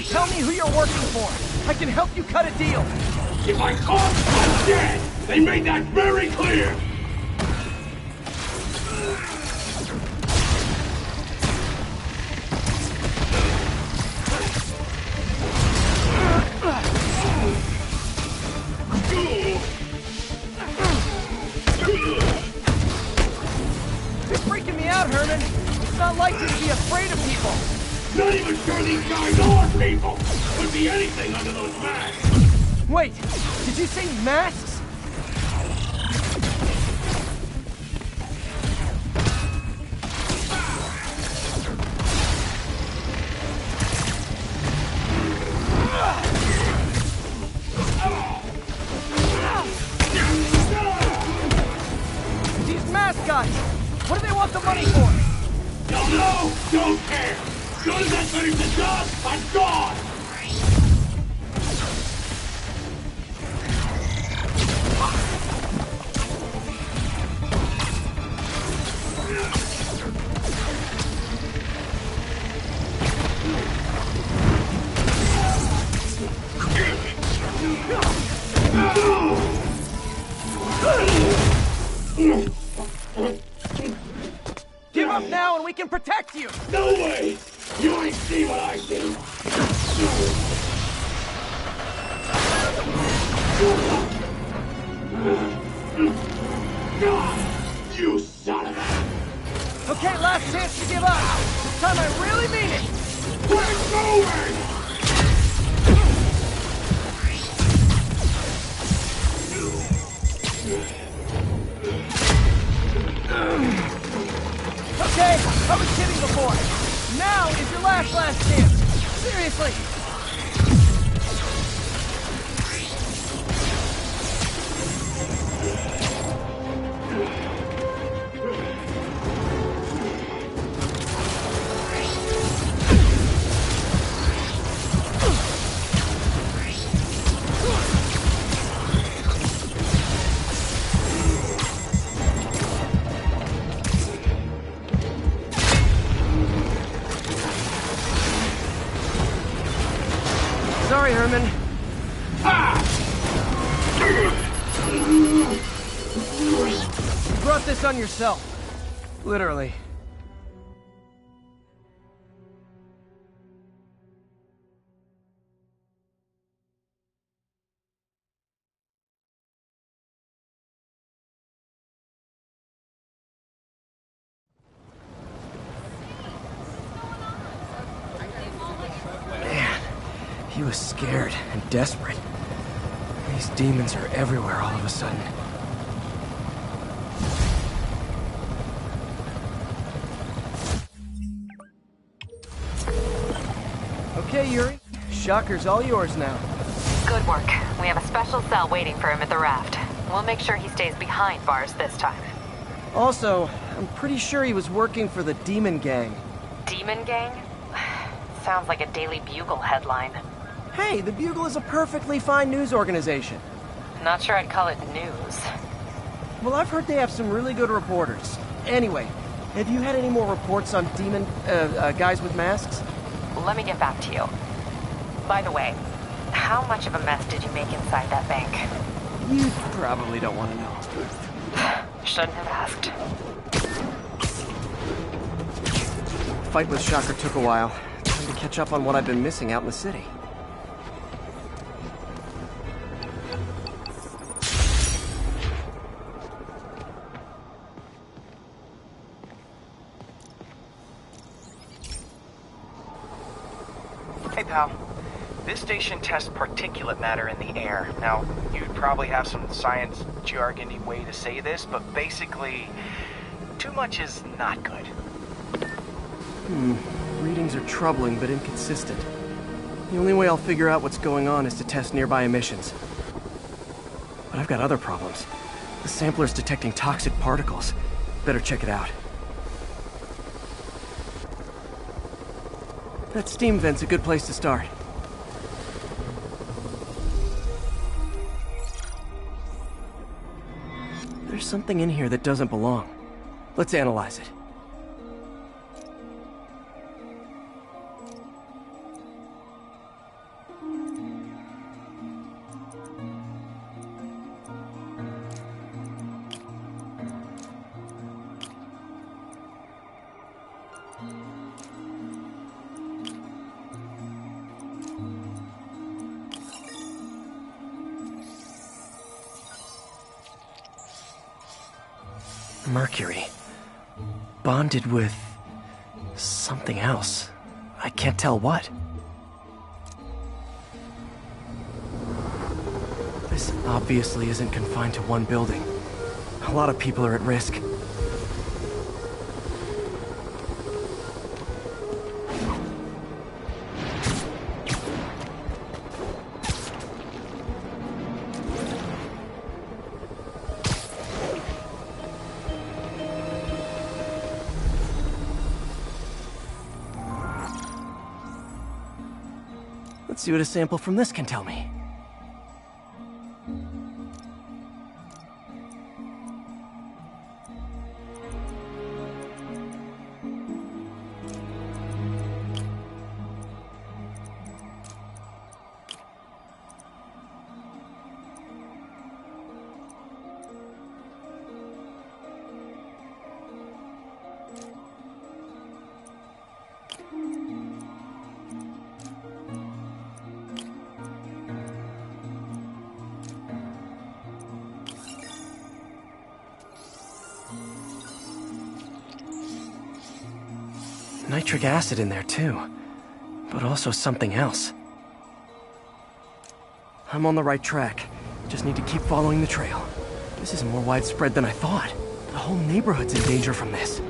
Tell me who you're working for. I can help you cut a deal. If I talk, I'm dead. They made that very clear. on, Herman. It's not like you to be afraid of people. Not even sure these guys are people. Could be anything under those masks. Wait, did you say masks? These mascots! What do they want the money for? Don't know, don't care. As soon as I finish the job, I'm gone. Give up now and we can protect you! No way! You ain't see what I see! You son of a... Okay, last chance to give up! This time I really mean it! We're going! Okay, I was kidding before. Now is your last chance. Seriously. Sorry, Herman. You brought this on yourself. Literally. He was scared and desperate. These demons are everywhere all of a sudden. Okay, Yuri. Shocker's all yours now. Good work. We have a special cell waiting for him at the raft. We'll make sure he stays behind bars this time. Also, I'm pretty sure he was working for the Demon Gang. Demon Gang? Sounds like a Daily Bugle headline. Hey, the Bugle is a perfectly fine news organization. Not sure I'd call it news. Well, I've heard they have some really good reporters. Anyway, have you had any more reports on demon, guys with masks? Let me get back to you. By the way, how much of a mess did you make inside that bank? You probably don't want to know. Shouldn't have asked. The fight with Shocker took a while. Time to catch up on what I've been missing out in the city. Hey, pal. This station tests particulate matter in the air. Now, you'd probably have some science jargony way to say this, but basically, too much is not good. Readings are troubling but inconsistent. The only way I'll figure out what's going on is to test nearby emissions. But I've got other problems. The sampler's detecting toxic particles. Better check it out. That steam vent's a good place to start. There's something in here that doesn't belong. Let's analyze it. Mercury. bonded with something else. I can't tell what. This obviously isn't confined to one building. A lot of people are at risk. Let's see what a sample from this can tell me. Nitric acid in there too, but also something else. I'm on the right track. Just need to keep following the trail. This is more widespread than I thought. The whole neighborhood's in danger from this.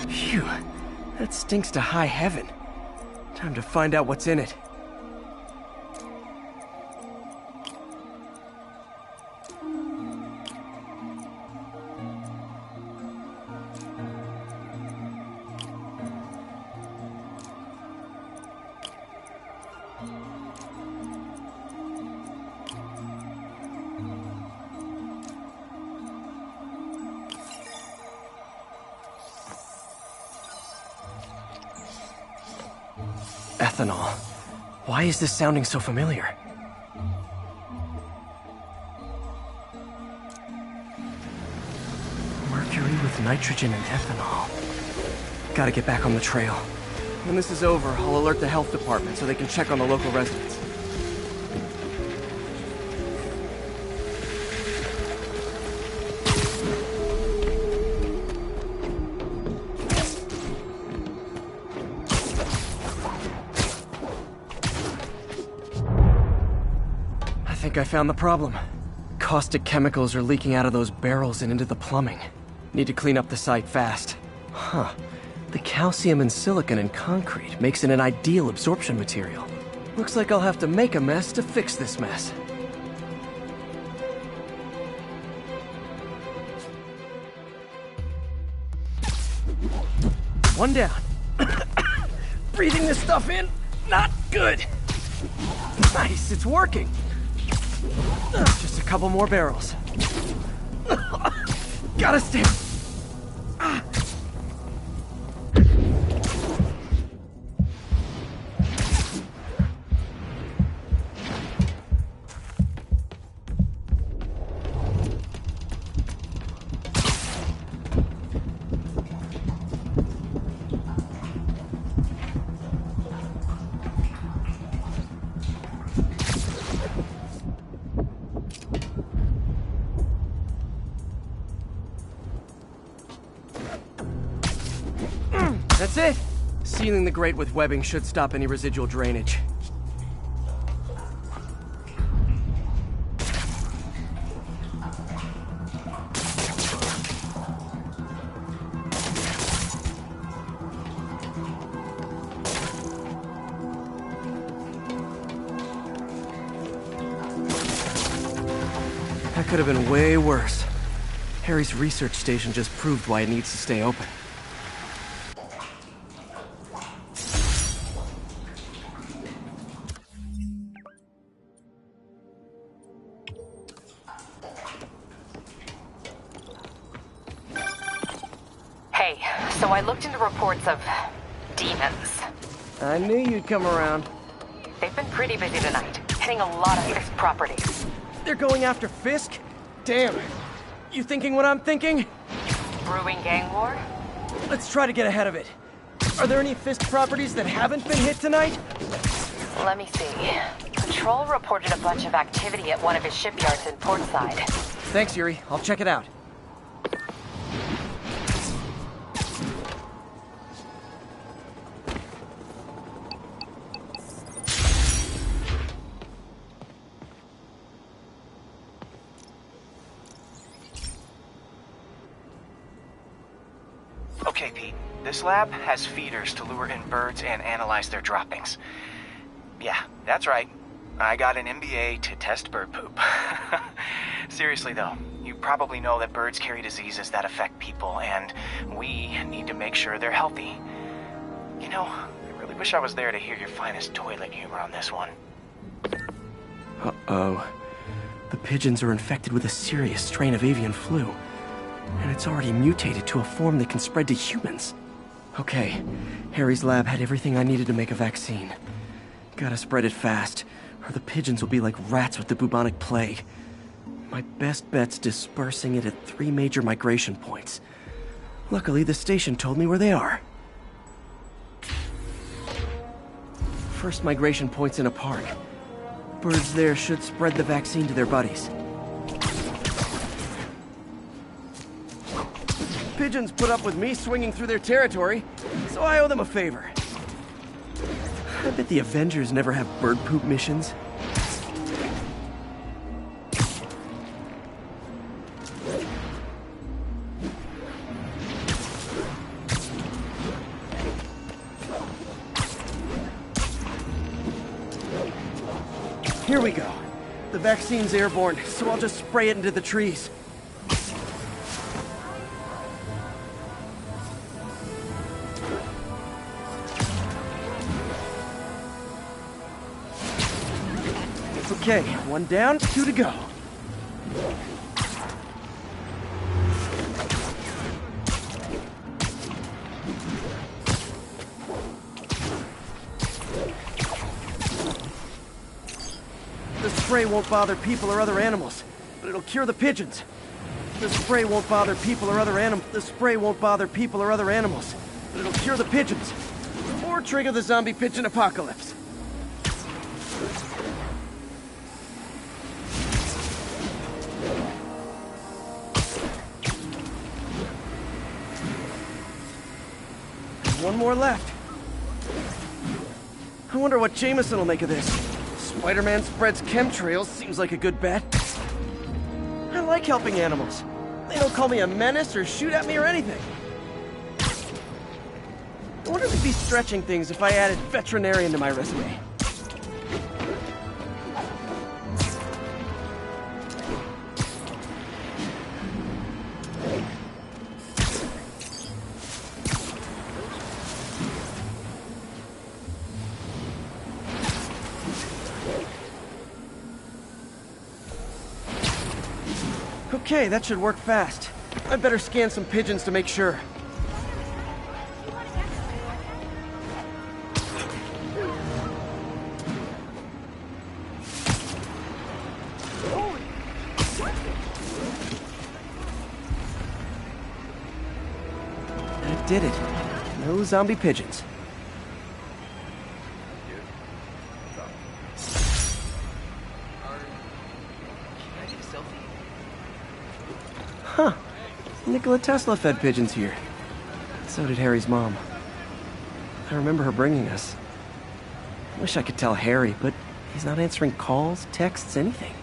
Phew, that stinks to high heaven. Time to find out what's in it. Ethanol. Why is this sounding so familiar? Mercury with nitrogen and ethanol. Gotta get back on the trail. When this is over, I'll alert the health department so they can check on the local residents. I think I found the problem. Caustic chemicals are leaking out of those barrels and into the plumbing. Need to clean up the site fast. Huh. The calcium and silicon in concrete makes it an ideal absorption material. Looks like I'll have to make a mess to fix this mess. One down. Breathing this stuff in, not good. Nice, it's working. Just a couple more barrels. Gotta stay. That's it! Sealing the grate with webbing should stop any residual drainage. That could have been way worse. Harry's research station just proved why it needs to stay open. Hey, so I looked into reports of demons. I knew you'd come around. They've been pretty busy tonight, hitting a lot of Fisk properties. They're going after Fisk? Damn. You thinking what I'm thinking? Brewing gang war? Let's try to get ahead of it. Are there any Fisk properties that haven't been hit tonight? Let me see. Patrol reported a bunch of activity at one of his shipyards in Portside. Thanks, Yuri. I'll check it out. Okay, Pete. This lab has feeders to lure in birds and analyze their droppings. Yeah, that's right. I got an MBA to test bird poop. Seriously though, you probably know that birds carry diseases that affect people, and we need to make sure they're healthy. You know, I really wish I was there to hear your finest toilet humor on this one. Uh-oh. The pigeons are infected with a serious strain of avian flu. And it's already mutated to a form that can spread to humans. Okay, Harry's lab had everything I needed to make a vaccine. Gotta spread it fast, or the pigeons will be like rats with the bubonic plague. My best bet's dispersing it at 3 major migration points. Luckily, the station told me where they are. First migration point's in a park. Birds there should spread the vaccine to their buddies. Pigeons put up with me swinging through their territory, so I owe them a favor. I bet the Avengers never have bird poop missions. Here we go. The vaccine's airborne, so I'll just spray it into the trees. Okay, 1 down, 2 to go. The spray won't bother people or other animals, but it'll cure the pigeons. The spray won't bother people or other animals. The spray won't bother people or other animals, but it'll cure the pigeons. Or trigger the zombie pigeon apocalypse. One more left. I wonder what Jameson will make of this. Spider-Man spreads chemtrails, seems like a good bet. I like helping animals. They don't call me a menace or shoot at me or anything. I wonder if it'd be stretching things if I added veterinarian to my resume. Okay, that should work fast. I'd better scan some pigeons to make sure. That did it. No zombie pigeons. Huh. Nikola Tesla fed pigeons here. So did Harry's mom. I remember her bringing us. I wish I could tell Harry, but he's not answering calls, texts, anything.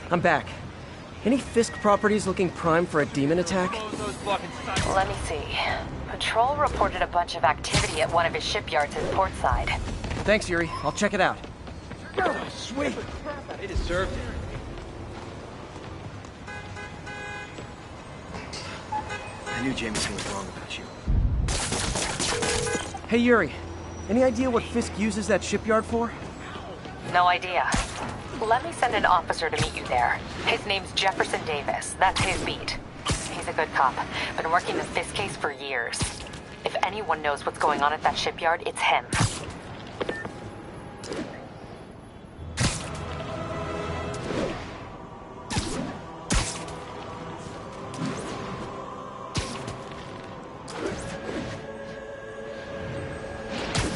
I'm back. Any Fisk properties looking prime for a demon attack? Let me see. Patrol reported a bunch of activity at one of his shipyards in Portside. Thanks, Yuri. I'll check it out. Oh, sweet. They deserved it. I knew Jameson was wrong about you. Hey, Yuri. Any idea what Fisk uses that shipyard for? No idea. Let me send an officer to meet you there. His name's Jefferson Davis. That's his beat. He's a good cop. Been working the Fisk case for years. If anyone knows what's going on at that shipyard, it's him.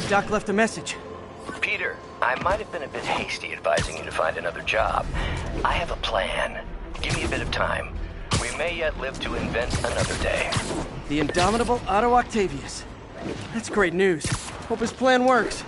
Doc left a message. Peter, I might have been a bit hasty advising you to find another job. I have a plan. Give me a bit of time. We may yet live to invent another day. The indomitable Otto Octavius. That's great news. Hope his plan works.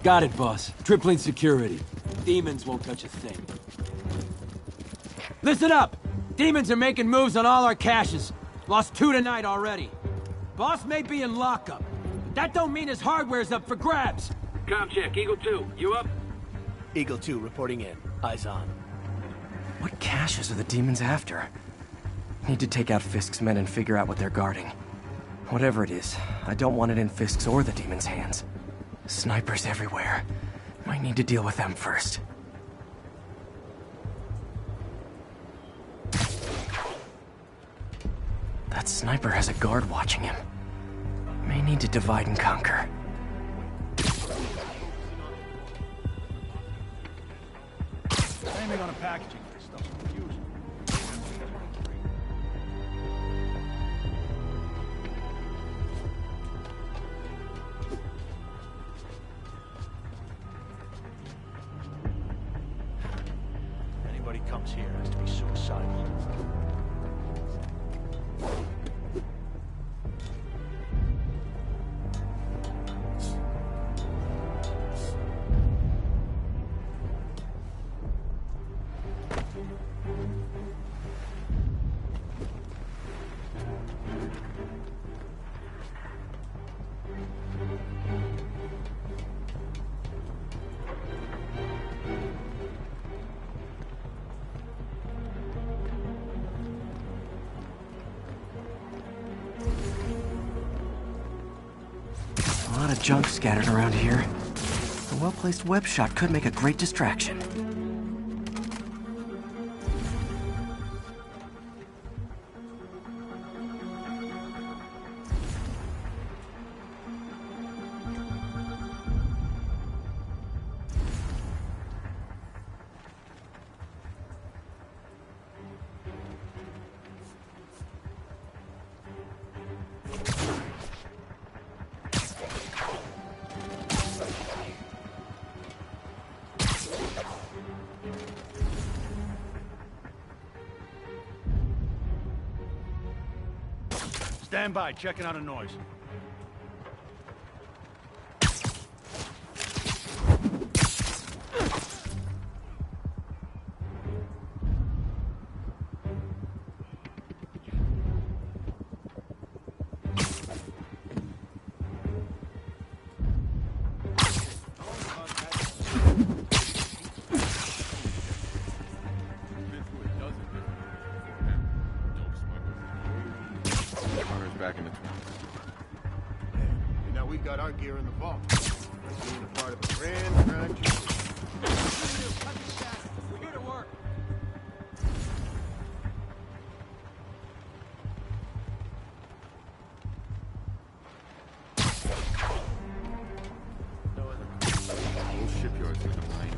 Got it, boss. Tripling security. Demons won't touch a thing. Listen up! Demons are making moves on all our caches. Lost 2 tonight already. Boss may be in lockup, but that don't mean his hardware's up for grabs. Com check, Eagle 2, you up? Eagle 2 reporting in. Eyes on. What caches are the demons after? Need to take out Fisk's men and figure out what they're guarding. Whatever it is, I don't want it in Fisk's or the demons' hands. Snipers everywhere. Might need to deal with them first. That sniper has a guard watching him. May need to divide and conquer. Aiming on a packaging. This stuff's confusing. Anybody comes here has to be suicidal. A lot of junk scattered around here. A well-placed web shot could make a great distraction. Stand by, checking out a noise. Back in the trunk. And now we got our gear in the vault. Being a part of a grand journey. We're here to work. Old shipyards in the line.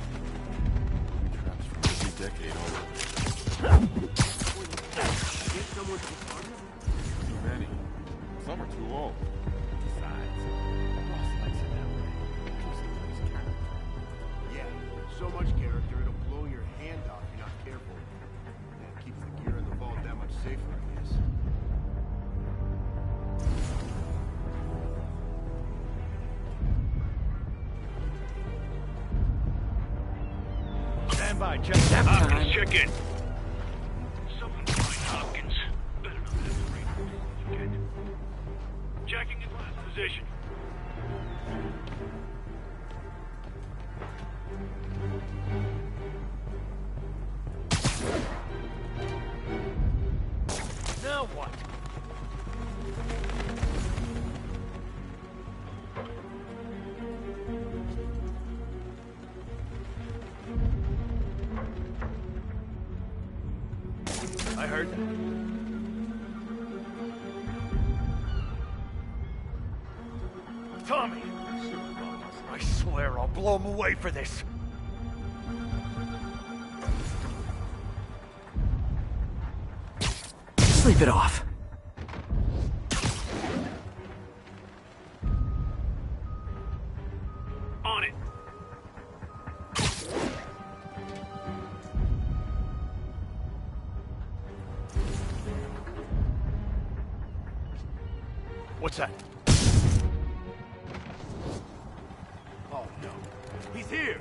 Traps from every decade all over. Get someone to Too many. Some are too old. Besides, the boss likes it that way. by, Jack. Hopkins, check in. Something fine, Hopkins. Better not have the radio again. Checking in last position. now what? I heard that. Tommy! I swear I'll blow him away for this. Sleep it off. On it. What's that? Oh no. He's here!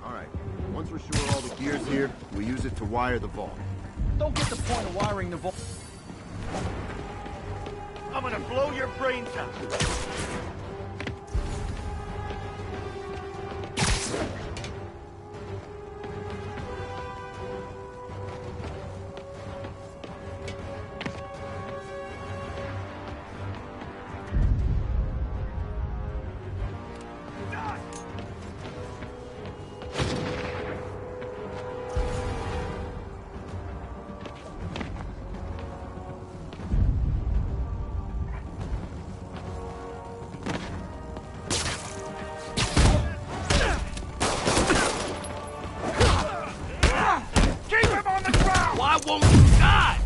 Alright, once we're sure all the gear's here, we use it to wire the vault. Don't get the point of wiring the vault. I'm gonna blow your brains out. Why won't you die?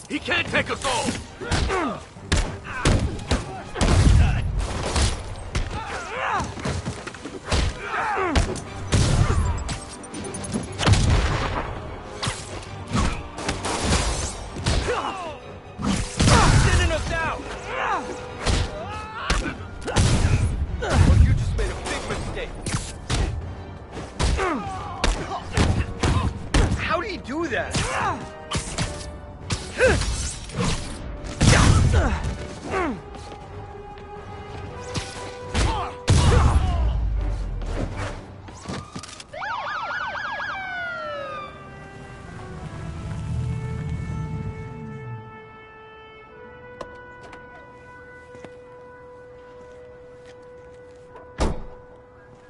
He can't take us all. Sending us out! Well, you just made a big mistake. How do you do that?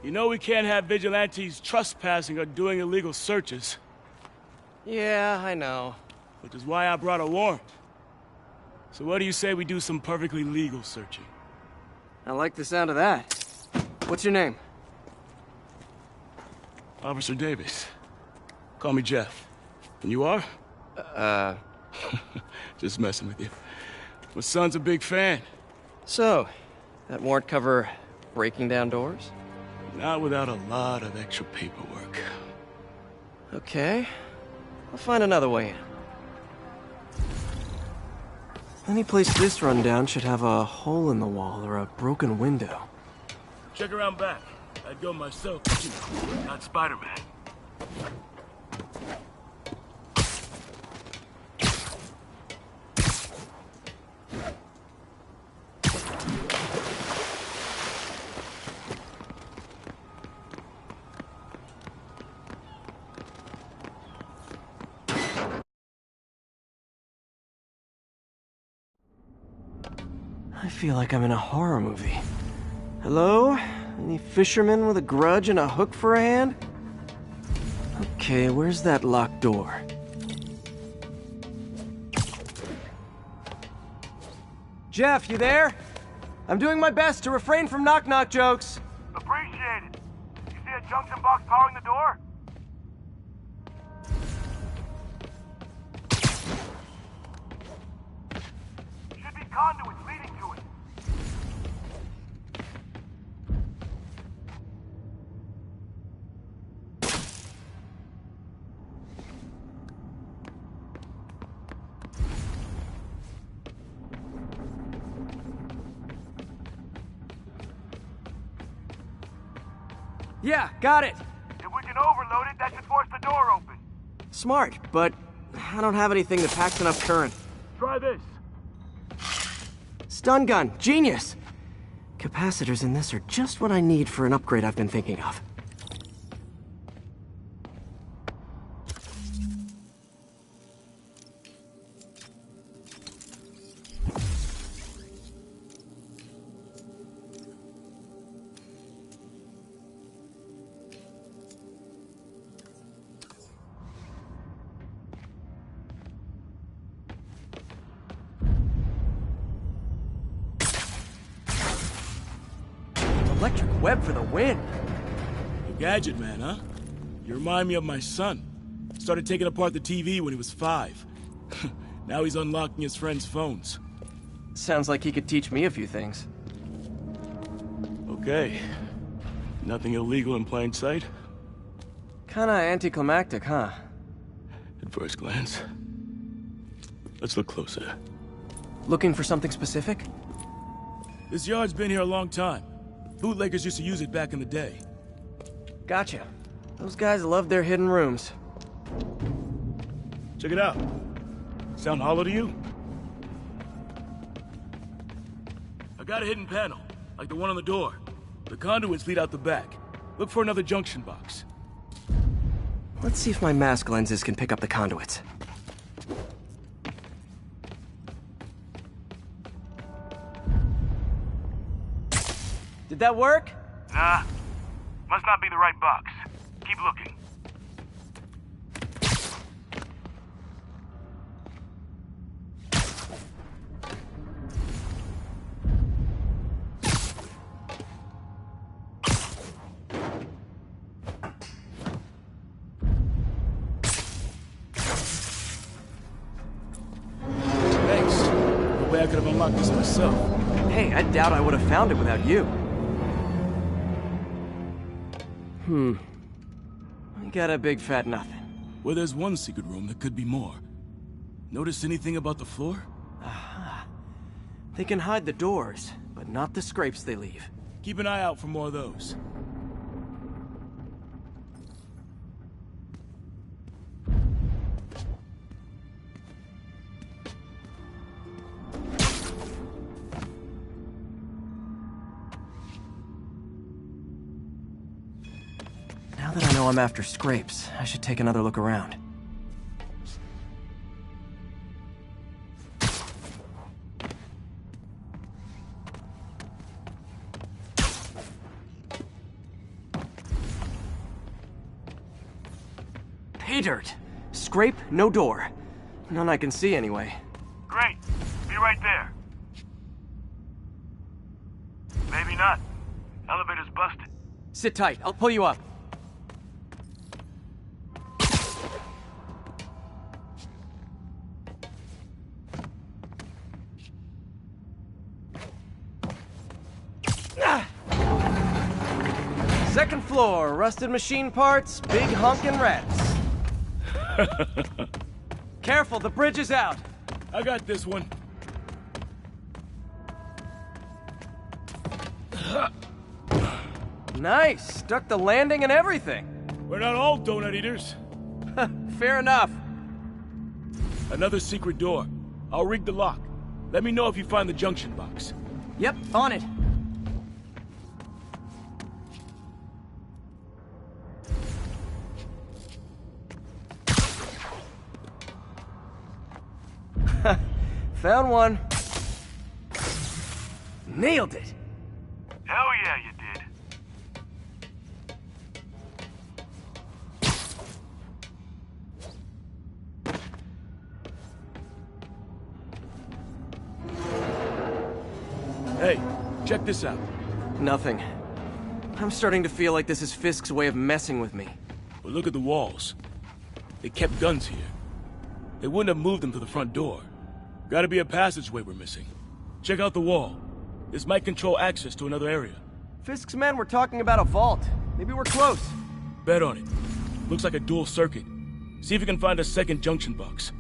You know we can't have vigilantes trespassing or doing illegal searches. Yeah, I know. Which is why I brought a warrant. So what do you say we do some perfectly legal searching? I like the sound of that. What's your name? Officer Davis. Call me Jeff. And you are? Just messing with you. My son's a big fan. So, that warrant cover breaking down doors? Not without a lot of extra paperwork. Okay. I'll find another way in. Any place this rundown should have a hole in the wall or a broken window. Check around back. I'd go myself, too. Not Spider-Man. I feel like I'm in a horror movie. Hello? Any fisherman with a grudge and a hook for a hand? Okay, where's that locked door? Jeff, you there? I'm doing my best to refrain from knock-knock jokes. Appreciate it. You see a junction box powering the door? Should be conduits leading to it. Yeah, got it. If we can overload it, that should force the door open. Smart, but I don't have anything that packs enough current. Try this. Stun gun, genius! Capacitors in this are just what I need for an upgrade I've been thinking of. Electric web for the win. A gadget man, huh? You remind me of my son. Started taking apart the TV when he was 5. Now he's unlocking his friends' phones. Sounds like he could teach me a few things. Okay. Nothing illegal in plain sight? Kinda anticlimactic, huh? At first glance. Let's look closer. Looking for something specific? This yard's been here a long time. Bootleggers used to use it back in the day. Gotcha. Those guys love their hidden rooms. Check it out. Sound hollow to you? I got a hidden panel, like the one on the door. The conduits lead out the back. Look for another junction box. Let's see if my mask lenses can pick up the conduits. Did that work? Nah. Must not be the right box. Keep looking. Thanks. No way I could have unlocked this myself. Hey, I doubt I would have found it without you. I got a big fat nothing. Well, there's one secret room that could be more. Notice anything about the floor? Aha. They can hide the doors, but not the scrapes they leave. Keep an eye out for more of those. Now that I know I'm after scrapes, I should take another look around. Pay dirt! Scrape, no door. None I can see anyway. Great. Be right there. Maybe not. Elevator's busted. Sit tight, I'll pull you up. Second floor, rusted machine parts, big honkin' rats. Careful, the bridge is out. I got this one. Nice, stuck the landing and everything. We're not all donut eaters. Fair enough. Another secret door. I'll rig the lock. Let me know if you find the junction box. Yep, on it. Found one. Nailed it. Hell yeah, you did. Hey, check this out. Nothing. I'm starting to feel like this is Fisk's way of messing with me. But look at the walls. They kept guns here. They wouldn't have moved them to the front door. Gotta be a passageway we're missing. Check out the wall. This might control access to another area. Fisk's men were talking about a vault. Maybe we're close. Bet on it. Looks like a dual circuit. See if you can find a second junction box.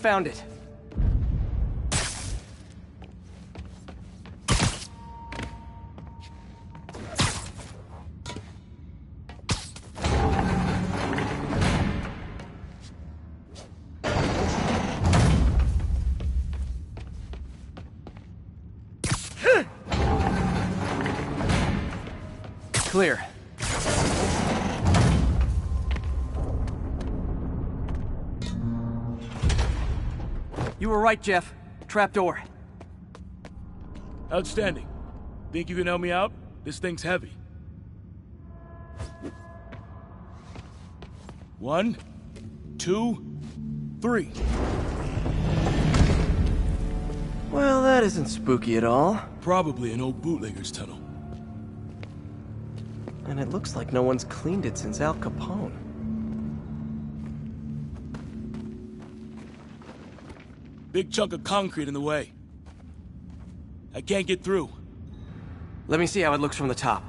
found it. Clear. You were right, Jeff. Trapdoor. Outstanding. Think you can help me out? This thing's heavy. 1, 2, 3. Well, that isn't spooky at all. Probably an old bootlegger's tunnel. And it looks like no one's cleaned it since Al Capone. Big chunk of concrete in the way. I can't get through. Let me see how it looks from the top.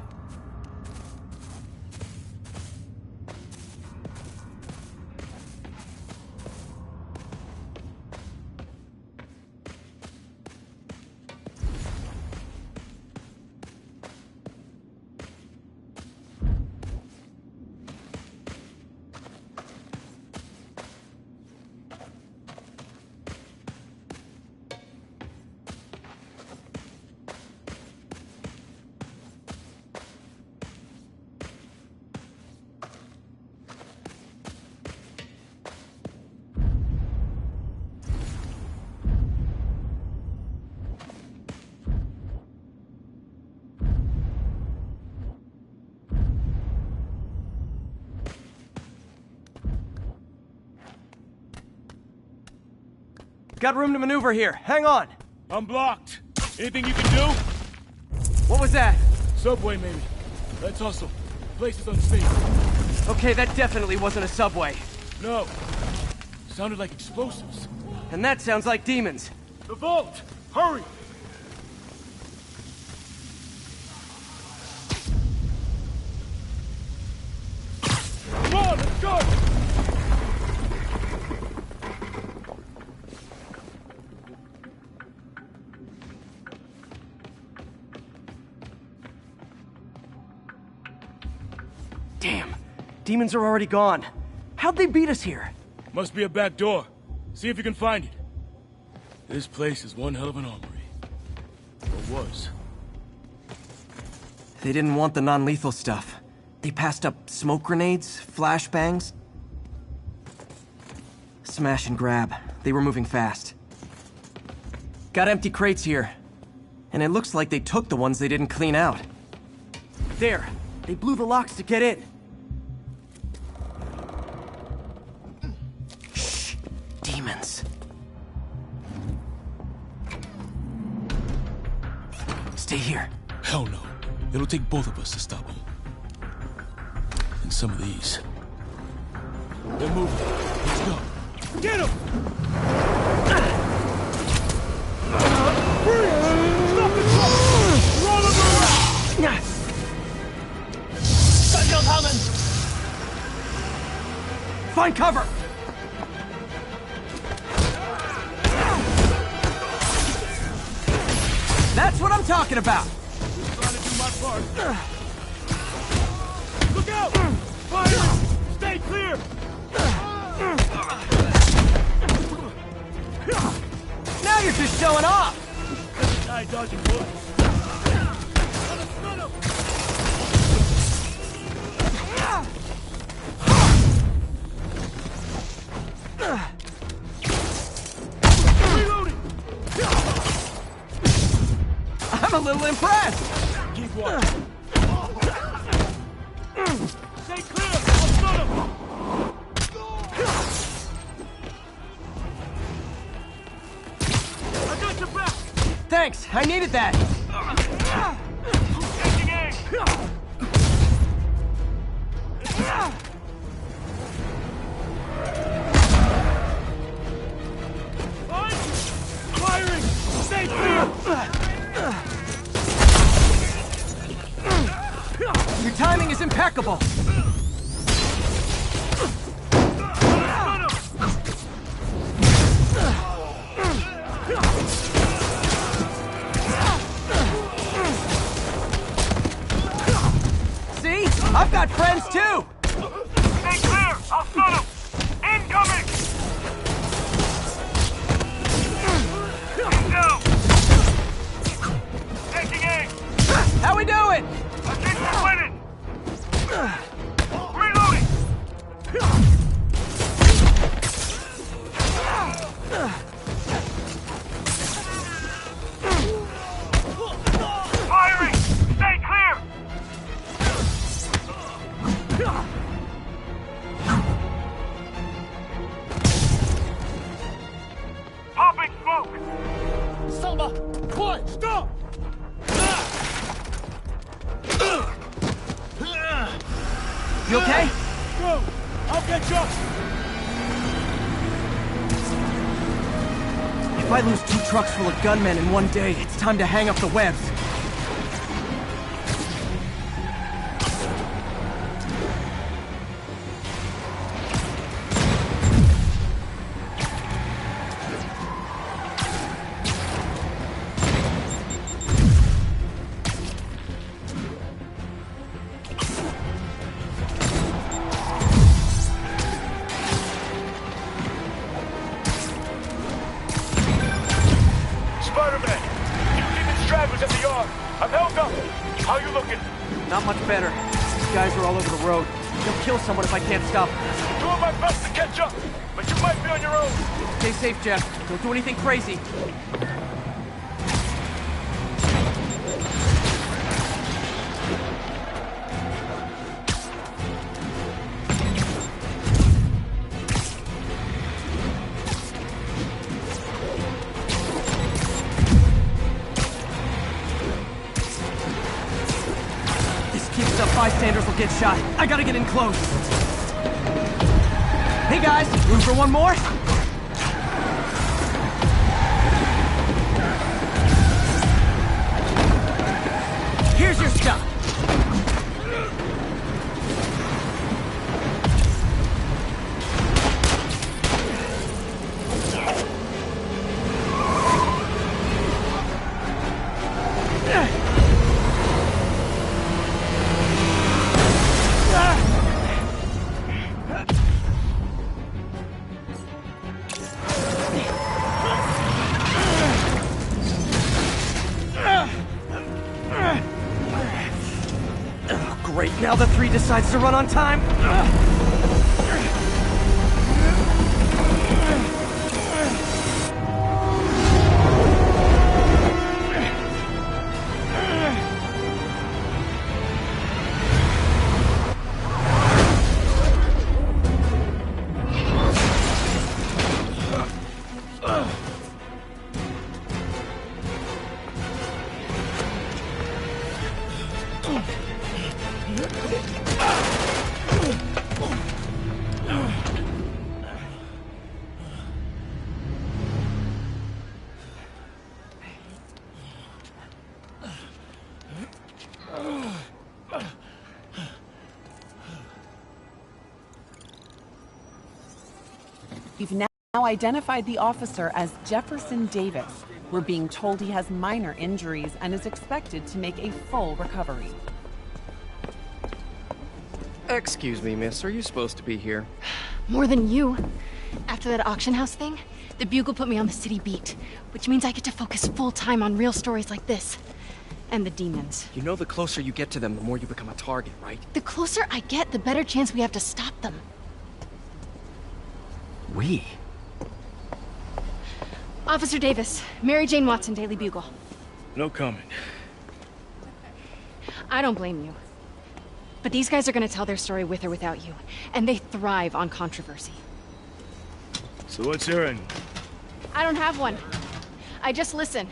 Got room to maneuver here. Hang on. I'm blocked. Anything you can do? What was that? Subway, maybe. Let's hustle. Place is unsafe. Okay, that definitely wasn't a subway. No. Sounded like explosives. And that sounds like demons. The vault! Hurry! Come on, let's go! Damn. Demons are already gone. How'd they beat us here? Must be a back door. See if you can find it. This place is one hell of an armory. Or was. They didn't want the non-lethal stuff. They passed up smoke grenades, flashbangs. Smash and grab. They were moving fast. Got empty crates here. And it looks like they took the ones they didn't clean out. There. They blew the locks to get in. Shh. Demons. Stay here. Hell no. It'll take both of us to stop them. And some of these. They're moving. Let's go. Get him! Stop the truck! Roll him around! Gunshot coming! Find cover! That's what I'm talking about! Just trying to do my part. Look out! Fire! Stay clear! Now you're just showing off! Guy dodging bullets. Reloading! I'm a little impressed! Keep watching. Stay clear! I'll stun him! I got your back! Thanks, I needed that! Taking aim! Firing! Stay clear! Your timing is impeccable! I've got friends too! Stay clear! I'll stun him! Incoming! He's down! Taking aim! How we doing? I think we're winning! Reloading! Firing! Stay clear! Popping smoke! Selma! Quiet! Stop! You okay? Go! I'll get you! If I lose 2 trucks full of gunmen in one day, it's time to hang up the webs. Spider-Man! You keeping stragglers at the yard! I'm held up! How you looking? Not much better. These guys are all over the road. They'll kill someone if I can't stop them. Doing my best to catch up, but you might be on your own! Stay safe, Jeff. Don't do anything crazy. Keeps up, bystanders will get shot. I gotta get in close. Hey guys, room for one more? Here's your stuff. Great, now the 3 decides to run on time. We've now identified the officer as Jefferson Davis. We're being told he has minor injuries and is expected to make a full recovery. Excuse me, miss. Are you supposed to be here? More than you. After that auction house thing, the Bugle put me on the city beat, which means I get to focus full-time on real stories like this. And the demons. You know the closer you get to them, the more you become a target, right? The closer I get, the better chance we have to stop them. We? Officer Davis, Mary Jane Watson, Daily Bugle. No comment. I don't blame you. But these guys are gonna tell their story with or without you, and they thrive on controversy. So what's your end? I don't have one. I just listen.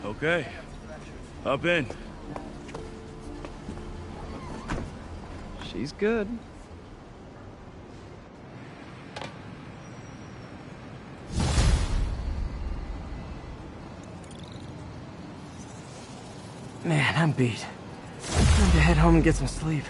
Okay. Hop in. She's good. Man, I'm beat. Time to head home and get some sleep.